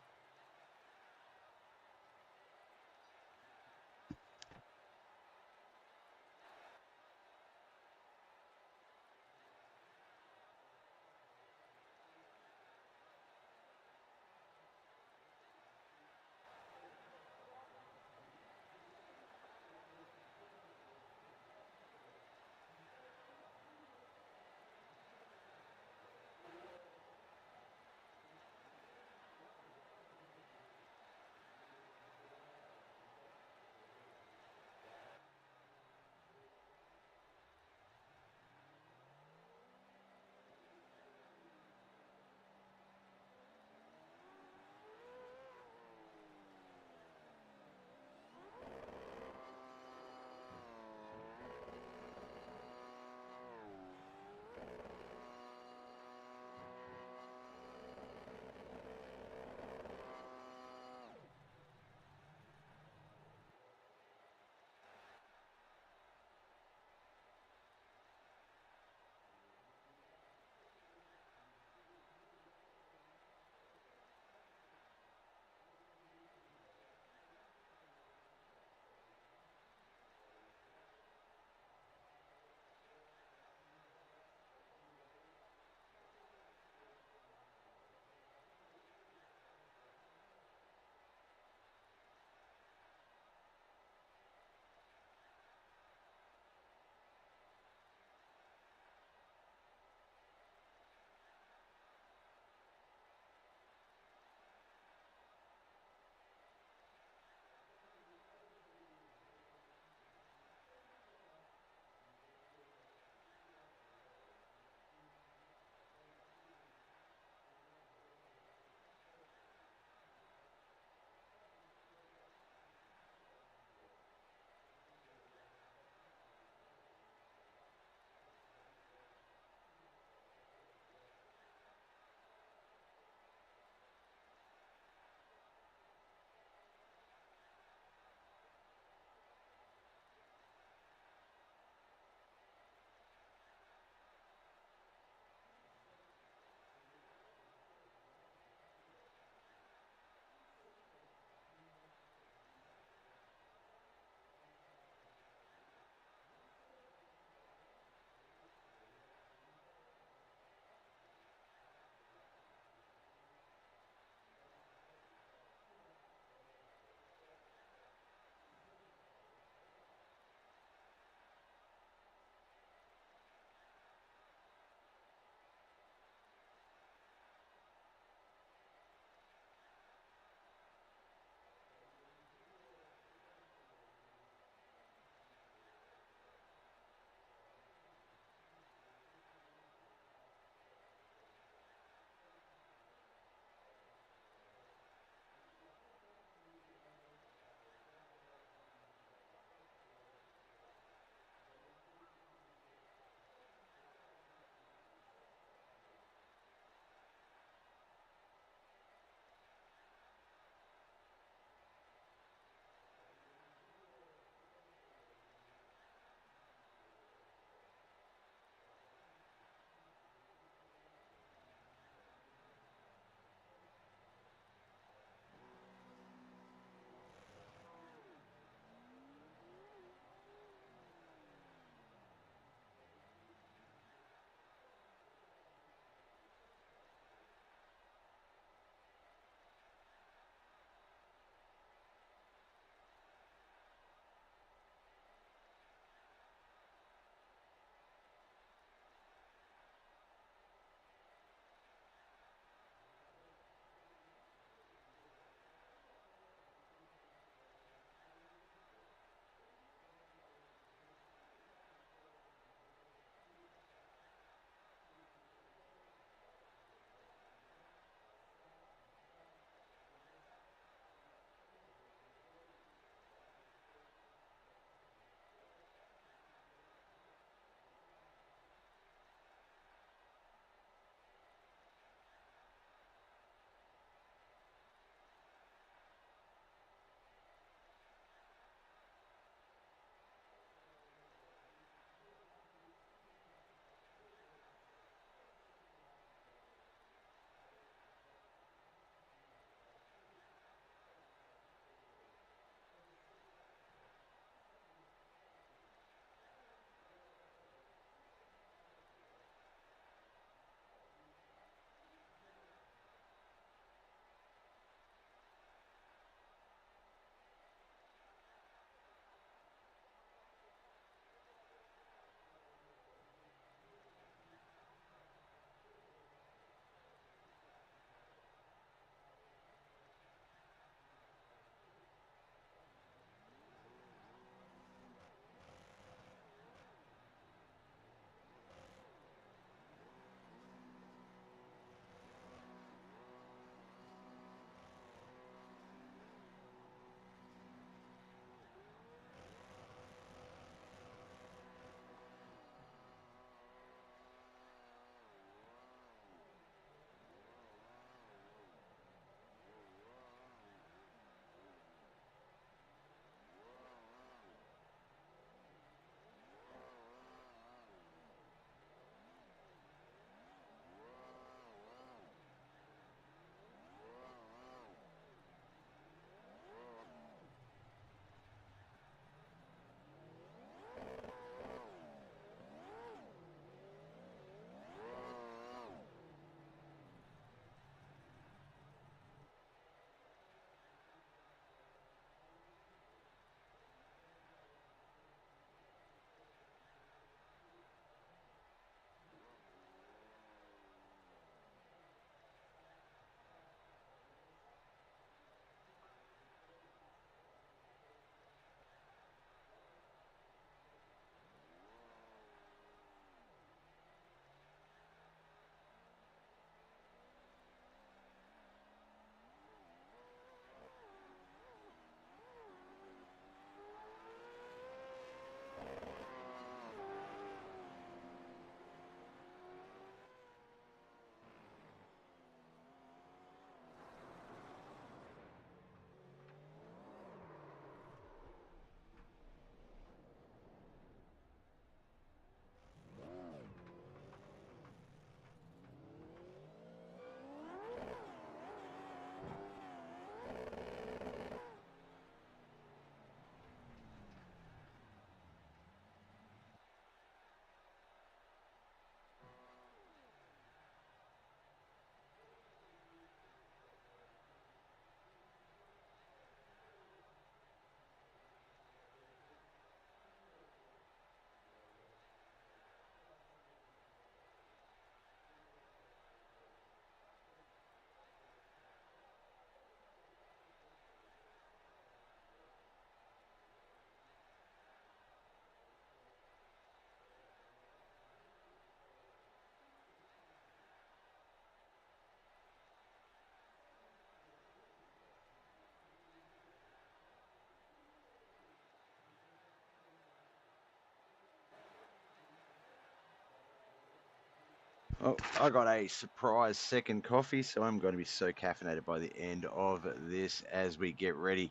Oh, I got a surprise second coffee, so I'm going to be so caffeinated by the end of this as we get ready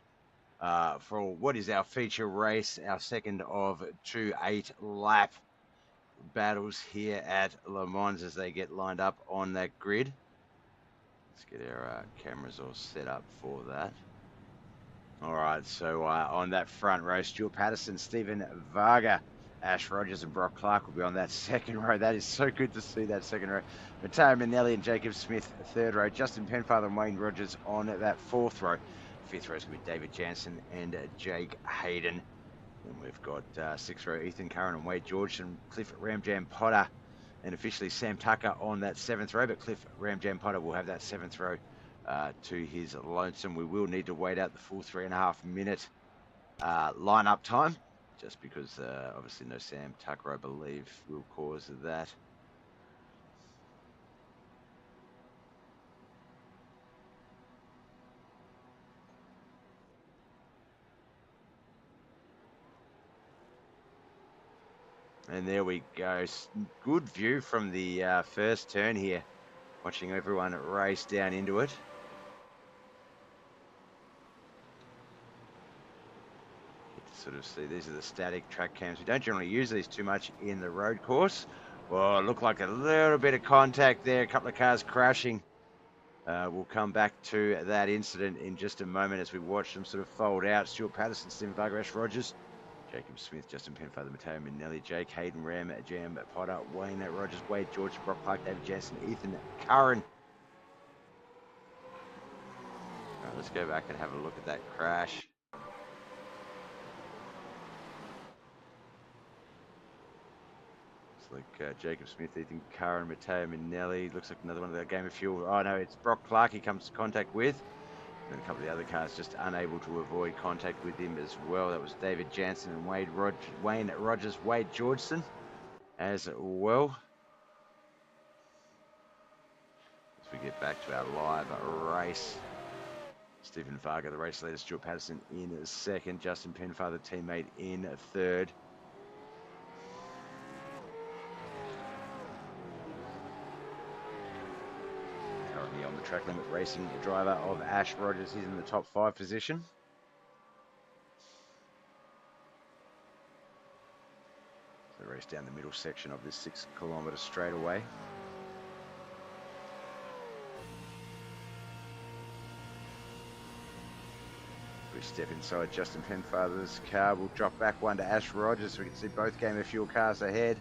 for what is our feature race, our second of 2 8-lap battles here at Le Mans as they get lined up on that grid. Let's get our cameras all set up for that. All right, so on that front row, Stuart Patterson, Stephen Varga, Ash Rogers, and Brock Clark will be on that second row. That is so good to see that second row. Matteo Manelli and Jacob Smith, third row. Justin Penfather and Wayne Rogers on that fourth row. Fifth row is going to be David Jansen and Jake Hayden. Then we've got sixth row, Ethan Curran and Wade George, and Cliff Ramjam Potter, and officially Sam Tucker on that seventh row. But Cliff Ramjam Potter will have that seventh row to his lonesome. We will need to wait out the full 3.5 minute lineup time, just because obviously no Sam Tucker, I believe, will cause that. And there we go. Good view from the first turn here, watching everyone race down into it. Sort of see these are the static track cams. We don't generally use these too much in the road course. Well, it looked like a little bit of contact there, a couple of cars crashing. We'll come back to that incident in just a moment as we watch them sort of fold out. Stuart Patterson, Stephen Varga, Ash Rogers, Jacob Smith, Justin Penfather, Matteo Manelli, Jake Hayden, Ram Jam Potter, Wayne Rogers, Wade George, Brock Clark, David Jansen, Ethan Curran. All right, let's go back and have a look at that crash. Like Jacob Smith, Ethan Curran, Matteo Manelli. Looks like another one of the Game of Fuel. Oh no, it's Brock Clark he comes to contact with. And a couple of the other cars just unable to avoid contact with him as well. That was David Jansen and Wayne Rogers, Wade Georgeson as well. As we get back to our live race. Stephen Varga, the race leader, Stuart Patterson in second, Justin Penfather, teammate, in third. On the track limit racing driver of Ash Rogers, he's in the top 5 position. So race down the middle section of this 6 kilometre straightaway. We step inside Justin Penfather's car. We'll drop back one to Ash Rogers so we can see both Game of Fuel cars ahead.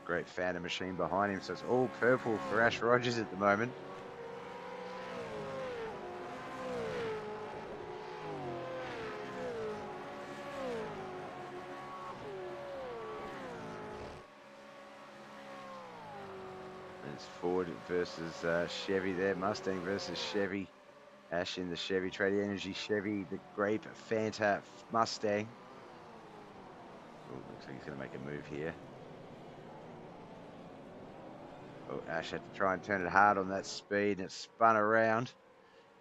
Great Phantom machine behind him, so it's all purple for Ash Rogers at the moment. It's Ford versus Chevy there, Mustang versus Chevy. Ash in the Chevy, Trade Energy Chevy, the Grape Fanta Mustang. Ooh, looks like he's going to make a move here. Oh, Ash had to try and turn it hard on that speed, and it spun around.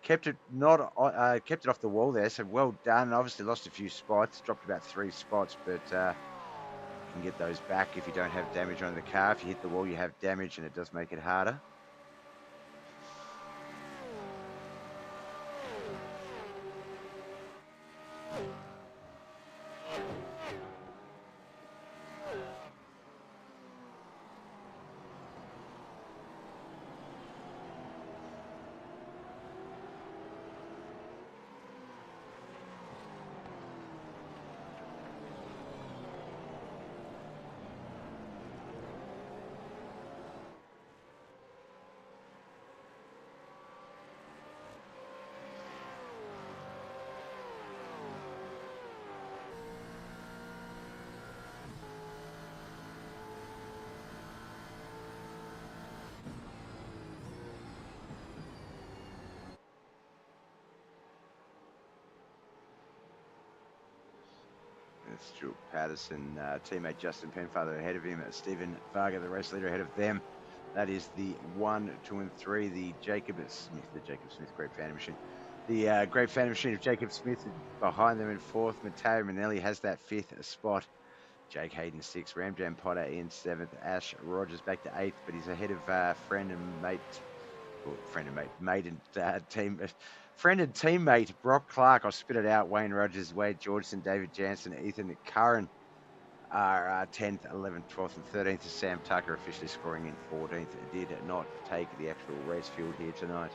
Kept it off the wall there, so well done. Obviously lost a few spots, dropped about 3 spots, but you can get those back if you don't have damage on the car. If you hit the wall, you have damage, and it does make it harder. Stuart Patterson, teammate Justin Penfather ahead of him. Stephen Varga, the race leader, ahead of them. That is the 1, 2, and 3. The Jacob Smith Great Phantom machine. The Great Phantom machine of Jacob Smith behind them in 4th. Matteo Manelli has that 5th spot Jake Hayden 6th, Ramjam Potter in 7th, Ash Rogers back to 8th, but he's ahead of friend and teammate Brock Clark. I'll spit it out. Wayne Rogers, Wade Georgeson, David Jansen, Ethan Curran are 10th, 11th, 12th, and 13th. Sam Tucker officially scoring in 14th. Did not take the actual race field here tonight.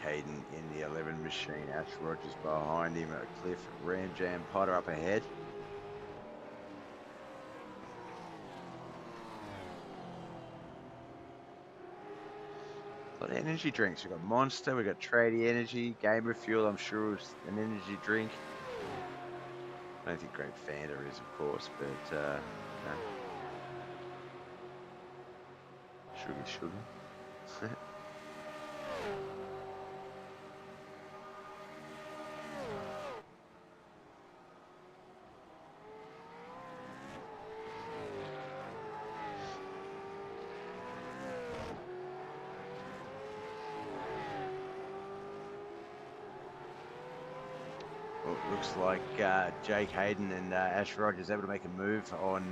Hayden in the 11 machine. Ash Rogers behind him. Cliff Ramjam Potter up ahead. A lot of energy drinks. We've got Monster, we've got Tradie Energy, Gamer Fuel, I'm sure it's an energy drink. I don't think Grape Fanta is, of course, but no. Sugar. Well, it looks like Jake Hayden and Ash Rogers able to make a move on.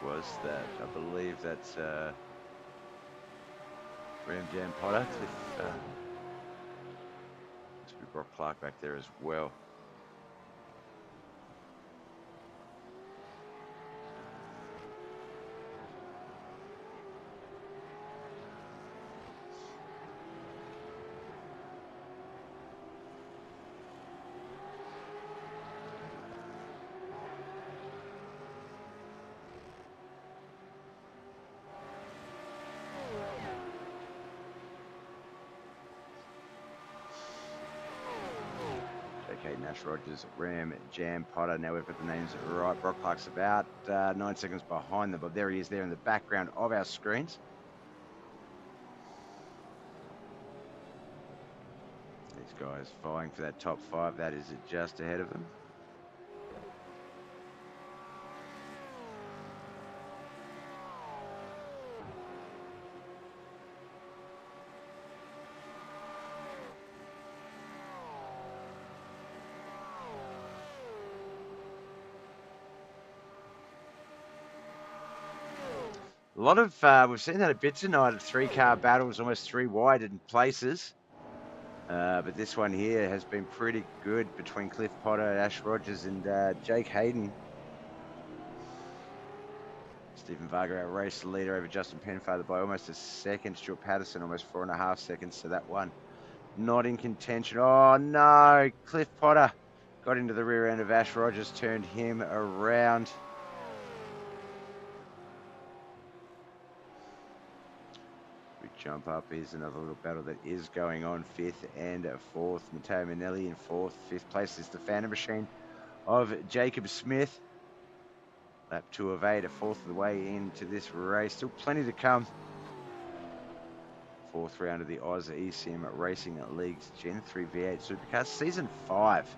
Who was that? I believe that's Ramjam Potter. Cliff. Must be Brock Clark back there as well. Okay, Nash Rogers, Ram, Jam, Potter. Now we've got the names right. Brock Clark's about 9 seconds behind them, but there he is there in the background of our screens. These guys vying for that top 5. That is just ahead of them. A lot of, we've seen that a bit tonight, 3-car battles, almost 3 wide in places. But this one here has been pretty good between Cliff Potter, Ash Rogers, and Jake Hayden. Stephen Varga outraced the leader over Justin Penfather by almost a second. Stuart Patterson almost 4.5 seconds to that one. Not in contention. Oh no, Cliff Potter got into the rear end of Ash Rogers, turned him around. Jump up is another little battle that is going on. 5th and 4th. Matteo Manelli in 4th. 5th place is the Phantom Machine of Jacob Smith. Lap 2 of 8, a 4th of the way into this race. Still plenty to come. 4th round of the Oz ECM Racing League's Gen 3 V8 Supercars Season 5.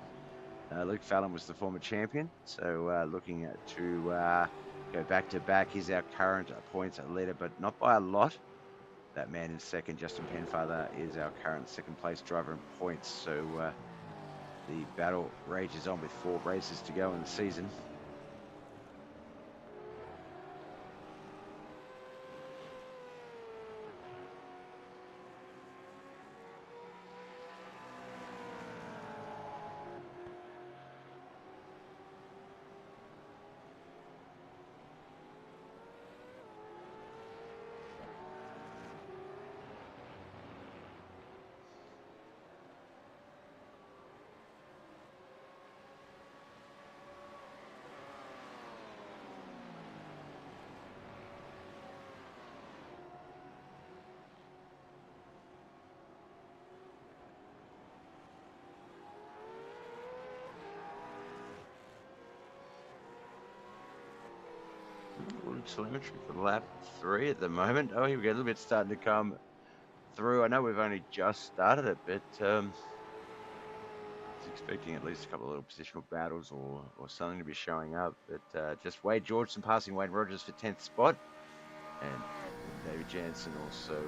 Luke Fallon was the former champion, so looking to go back to back. He's our current points leader, but not by a lot. That man in second, Justin Penfather, is our current second place driver in points. So the battle rages on with 4 races to go in the season. good telemetry for lap 3 at the moment. Oh, here we go. A little bit starting to come through. I know we've only just started it, but I was expecting at least a couple of little positional battles or something to be showing up. But just Wade Georgeson passing Wayne Rogers for 10th spot. And David Jansen also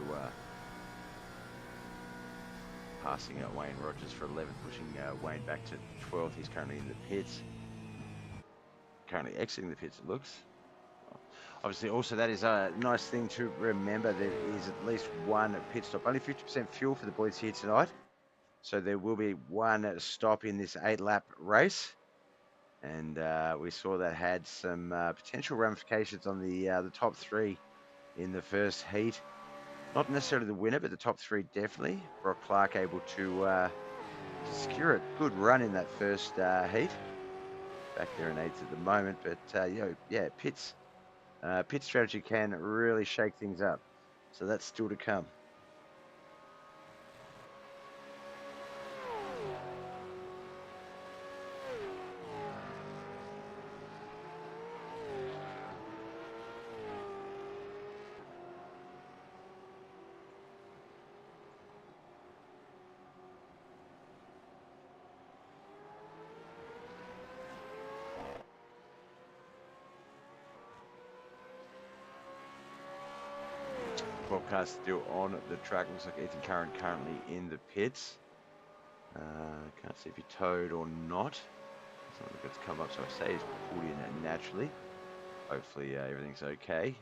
passing out Wayne Rogers for 11th, pushing Wayne back to 12th. He's currently in the pits. Currently exiting the pits, it looks. Obviously, also that is a nice thing to remember. There is at least one pit stop. Only 50% fuel for the boys here tonight. So there will be one stop in this 8-lap race. And we saw that had some potential ramifications on the top 3 in the first heat. Not necessarily the winner, but the top 3 definitely. Brock Clark able to secure a good run in that first heat. Back there in 8th at the moment, but yeah, pit strategy can really shake things up. So that's still to come. Broadcast still on the track. Looks like Ethan Curran currently in the pits. Can't see if he towed or not. It's not going to come up, so I say he's pulled in naturally. Hopefully everything's okay.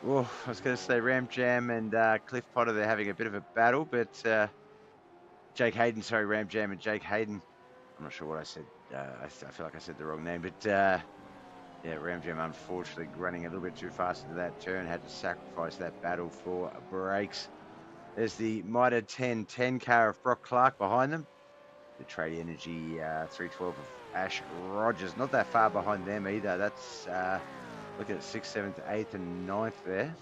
Oh, I was going to say Ram Jam and Cliff Potter, they're having a bit of a battle, but Ram Jam and Jake Hayden. I'm not sure what I said. I feel like I said the wrong name, but yeah, Ram Jam unfortunately running a little bit too fast into that turn, had to sacrifice that battle for brakes. There's the Mitre 10 car of Brock Clark behind them. The Trade Energy 312 of Ash Rogers, not that far behind them either. That's look at 6th, 7th, 8th, and 9th there.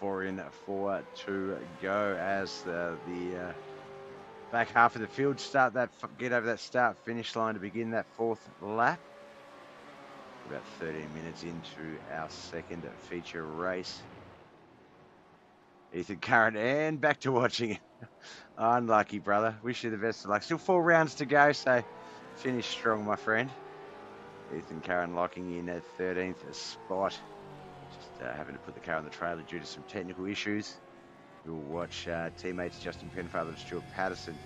Four in, 4 to go as the back half of the field get over that start-finish line to begin that 4th lap. About 13 minutes into our second feature race. Ethan Curran, and back to watching it. Unlucky, brother. Wish you the best of luck. Still 4 rounds to go, so finish strong, my friend. Ethan Curran locking in at 13th spot. Just having to put the car on the trailer due to some technical issues. We'll watch teammates Justin Penfather and Stuart Patterson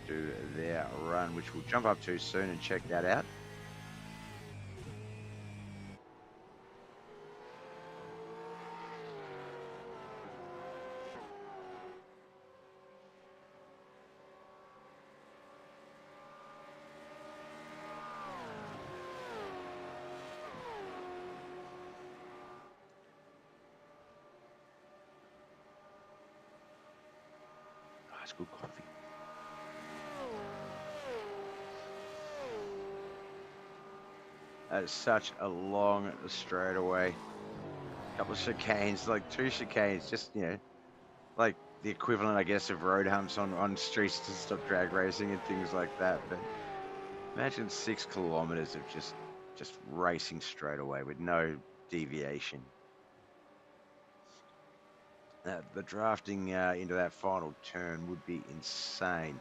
do their run, which we'll jump up to soon and check that out. It's good coffee. That is such a long straightaway. Couple of chicanes, like 2 chicanes, just, like the equivalent, I guess, of road humps on streets to stop drag racing and things like that. But imagine 6 kilometers of just racing straight away with no deviation. The drafting into that final turn would be insane.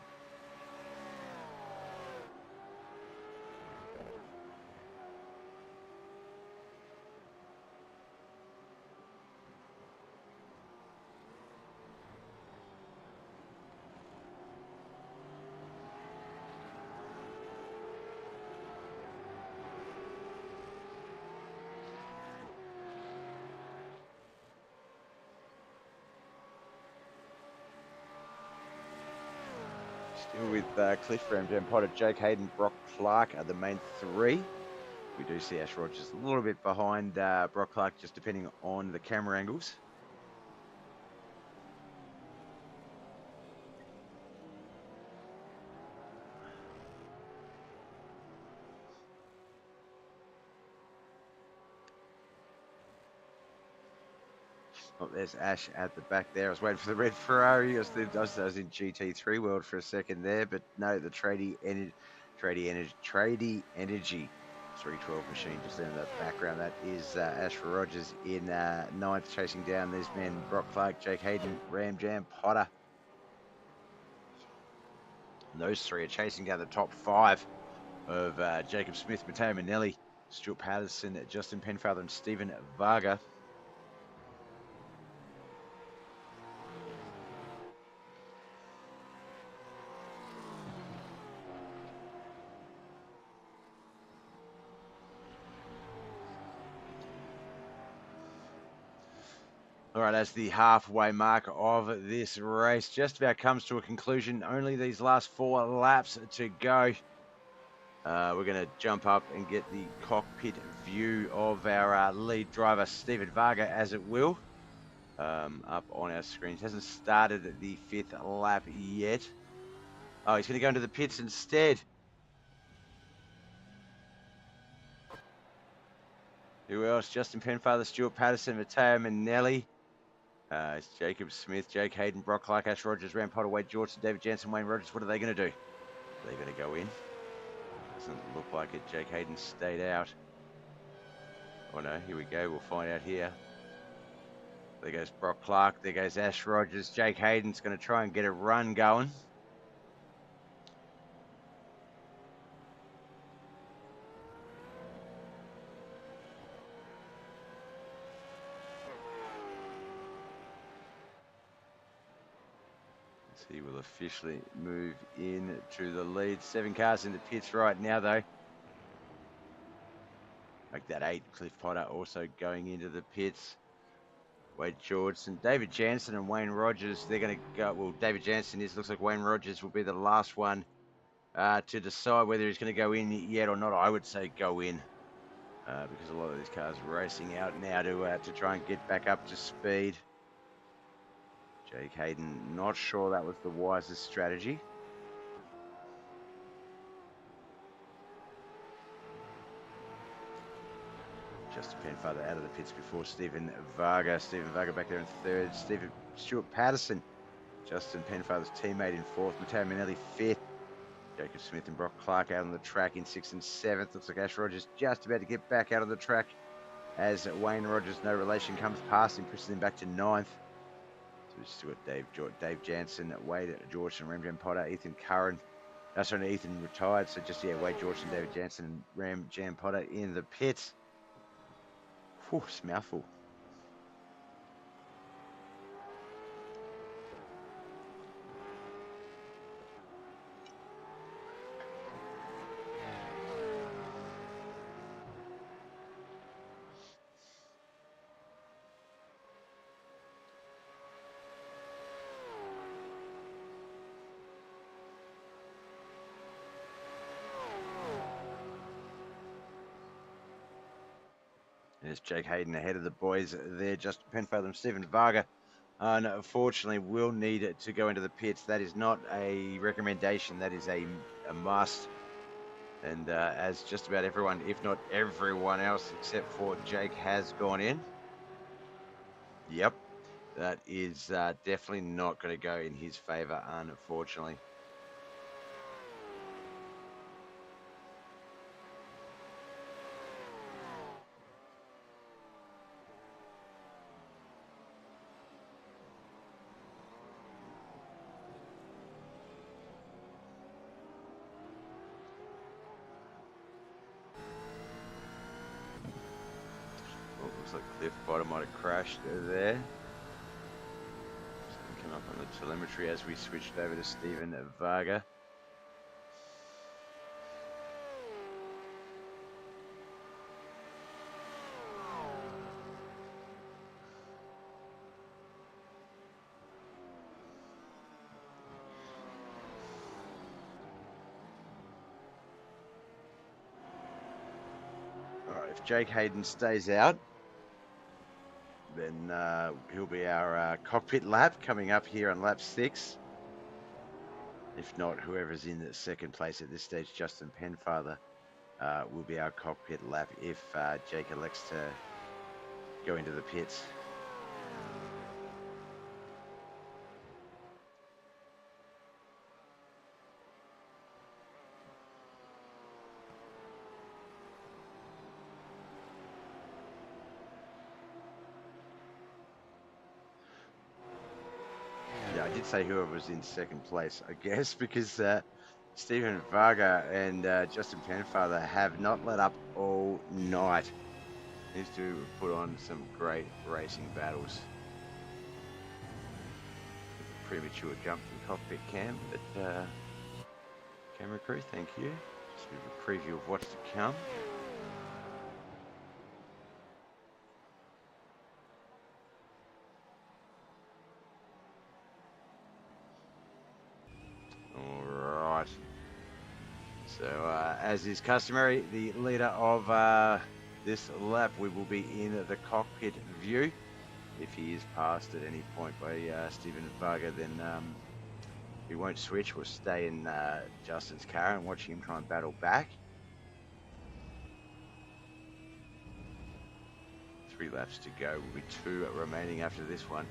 Still with Cliff, Ram Jam Potter, Jake Hayden, Brock Clark are the main 3. We do see Ash Rogers a little bit behind Brock Clark, just depending on the camera angles. Oh, there's Ash at the back there. I was waiting for the red Ferrari. I was in GT3 world for a second there, but no, the Tradie Energy 312 machine just in the background. That is Ash Rogers in 9th, chasing down these men: Brock Clark, Jake Hayden, Ram Jam Potter. And those 3 are chasing down the top 5 of Jacob Smith, Matteo Manelli, Stuart Patterson, Justin Penfather, and Stephen Varga. All right, as the halfway mark of this race just about comes to a conclusion, only these last 4 laps to go. We're going to jump up and get the cockpit view of our lead driver, Stephen Varga, as it will, up on our screens. Hasn't started the 5th lap yet. Oh, he's going to go into the pits instead. Who else? Justin Penfather, Stuart Patterson, Matteo Manelli. It's Jacob Smith, Jake Hayden, Brock Clark, Ash Rogers, Ram Potter, Wade George, David Jansen, Wayne Rogers. What are they going to do? Are they going to go in? Doesn't look like it. Jake Hayden stayed out. Oh no, here we go. We'll find out here. There goes Brock Clark. There goes Ash Rogers. Jake Hayden's going to try and get a run going. He will officially move in to the lead. 7 cars in the pits right now, though. Like that 8, Cliff Potter also going into the pits. Wade Georgeson, David Jansen, and Wayne Rogers. They're going to go. Well, David Jansen is. Looks like Wayne Rogers will be the last one to decide whether he's going to go in yet or not. I would say go in because a lot of these cars are racing out now to try and get back up to speed. Jake Hayden, not sure that was the wisest strategy. Justin Penfather out of the pits before Stephen Varga. Stephen Varga back there in 3rd. Stuart Patterson, Justin Penfather's teammate, in 4th. Matteo Manelli 5th. Jacob Smith and Brock Clark out on the track in 6th and 7th. Looks like Ash Rogers just about to get back out on the track as Wayne Rogers, no relation, comes past him, pushes him back to 9th. So we've still got Dave Jansen, Wade George, and Ram Jam Potter, Ethan Curran. Sorry, Ethan retired. So just, Wade George and David Jansen and Ram Jam Potter in the pits. Whew, it's a mouthful. There's Jake Hayden ahead of the boys there. Justin Penfather and Stephen Varga, unfortunately, will need to go into the pits. That is not a recommendation. That is a must. And as just about everyone, if not everyone else, except for Jake, has gone in. Yep. That is definitely not going to go in his favour, unfortunately. Oh, looks like Cliff Bottom might have crashed there. Just come up on the telemetry as we switched over to Stephen Varga. All right, if Jake Hayden stays out, then he'll be our cockpit lap coming up here on lap 6. If not, whoever's in the second place at this stage, Justin Penfather, will be our cockpit lap if Jake elects to go into the pits. Yeah, I did say whoever was in second place, I guess, because Stephen Varga and Justin Penfather have not let up all night. Needs to put on some great racing battles. Premature jump from cockpit cam, but camera crew, thank you. Just a bit of a preview of what's to come. Alright. So, as is customary, the leader of this lap, we will be in the cockpit view. If he is passed at any point by Stephen Varga, then we won't switch. We'll stay in Justin's car and watch him try and battle back. 3 laps to go. Will be 2 remaining after this one.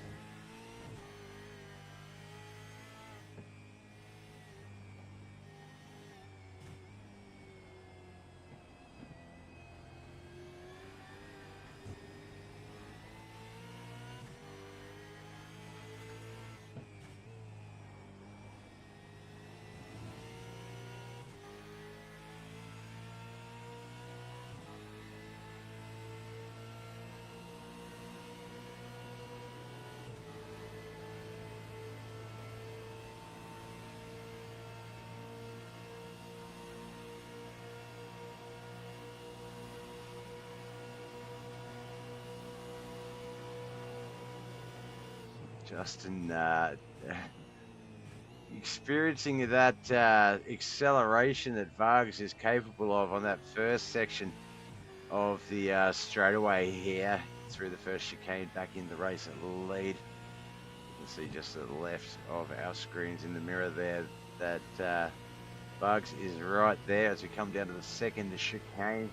Justin experiencing that acceleration that Vargas is capable of on that first section of the straightaway here through the first chicane back in the race at lead. You can see just to the left of our screens in the mirror there that Bugs is right there as we come down to the second chicane.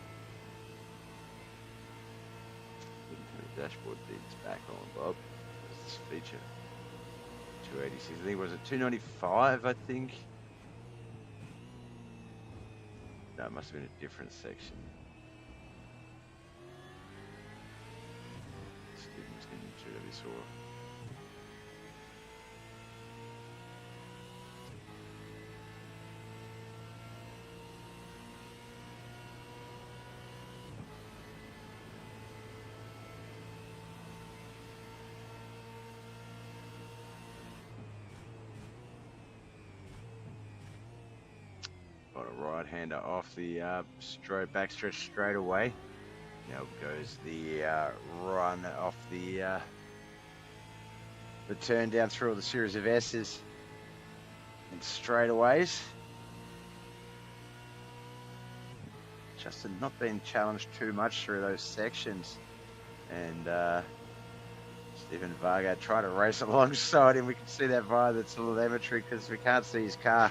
The dashboard beats back on, Bob. This feature 286. I think was it 295? I think. No, it must have been a different section. Stephen's getting 284. Got a right-hander off the backstretch straight away. Now goes the run off the turn down through all the series of S's and straightaways. Justin not being challenged too much through those sections, and Stephen Varga trying to race alongside him. We can see that via the telemetry because we can't see his car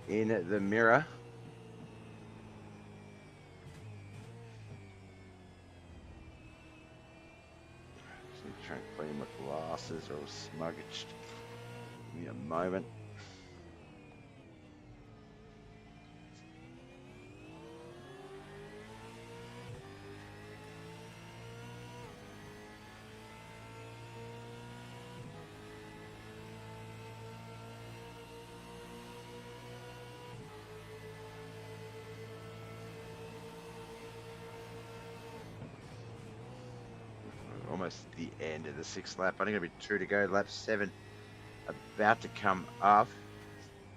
in the mirror. Just need to try and clean my glasses or smudged. Give me a moment. Almost the end of the 6th lap. Only going to be 2 to go. Lap 7 about to come up.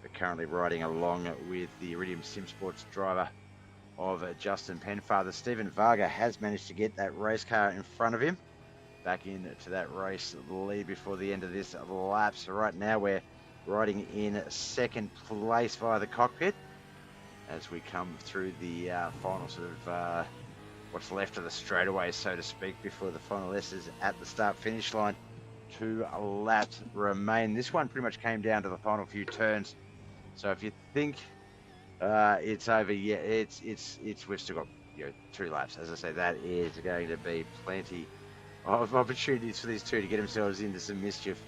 We're currently riding along with the Iridium Sim Sports driver of Justin Penfather. Stephen Varga has managed to get that race car in front of him back into that race lead before the end of this lap. So right now we're riding in 2nd place via the cockpit as we come through the final sort of what's left of the straightaway, so to speak, before the final S's at the start-finish line. 2 laps remain. This one pretty much came down to the final few turns. So if you think it's over, yeah, it's we've still got 2 laps. As I say, that is going to be plenty of opportunities for these two to get themselves into some mischief.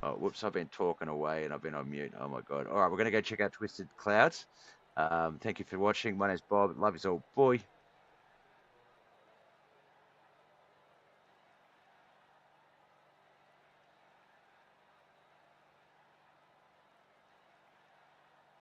Oh, whoops, I've been talking away and I've been on mute. Oh my God. All right, we're going to go check out Twisted Clouds. Thank you for watching. My name's Bob. Love is all. Boy.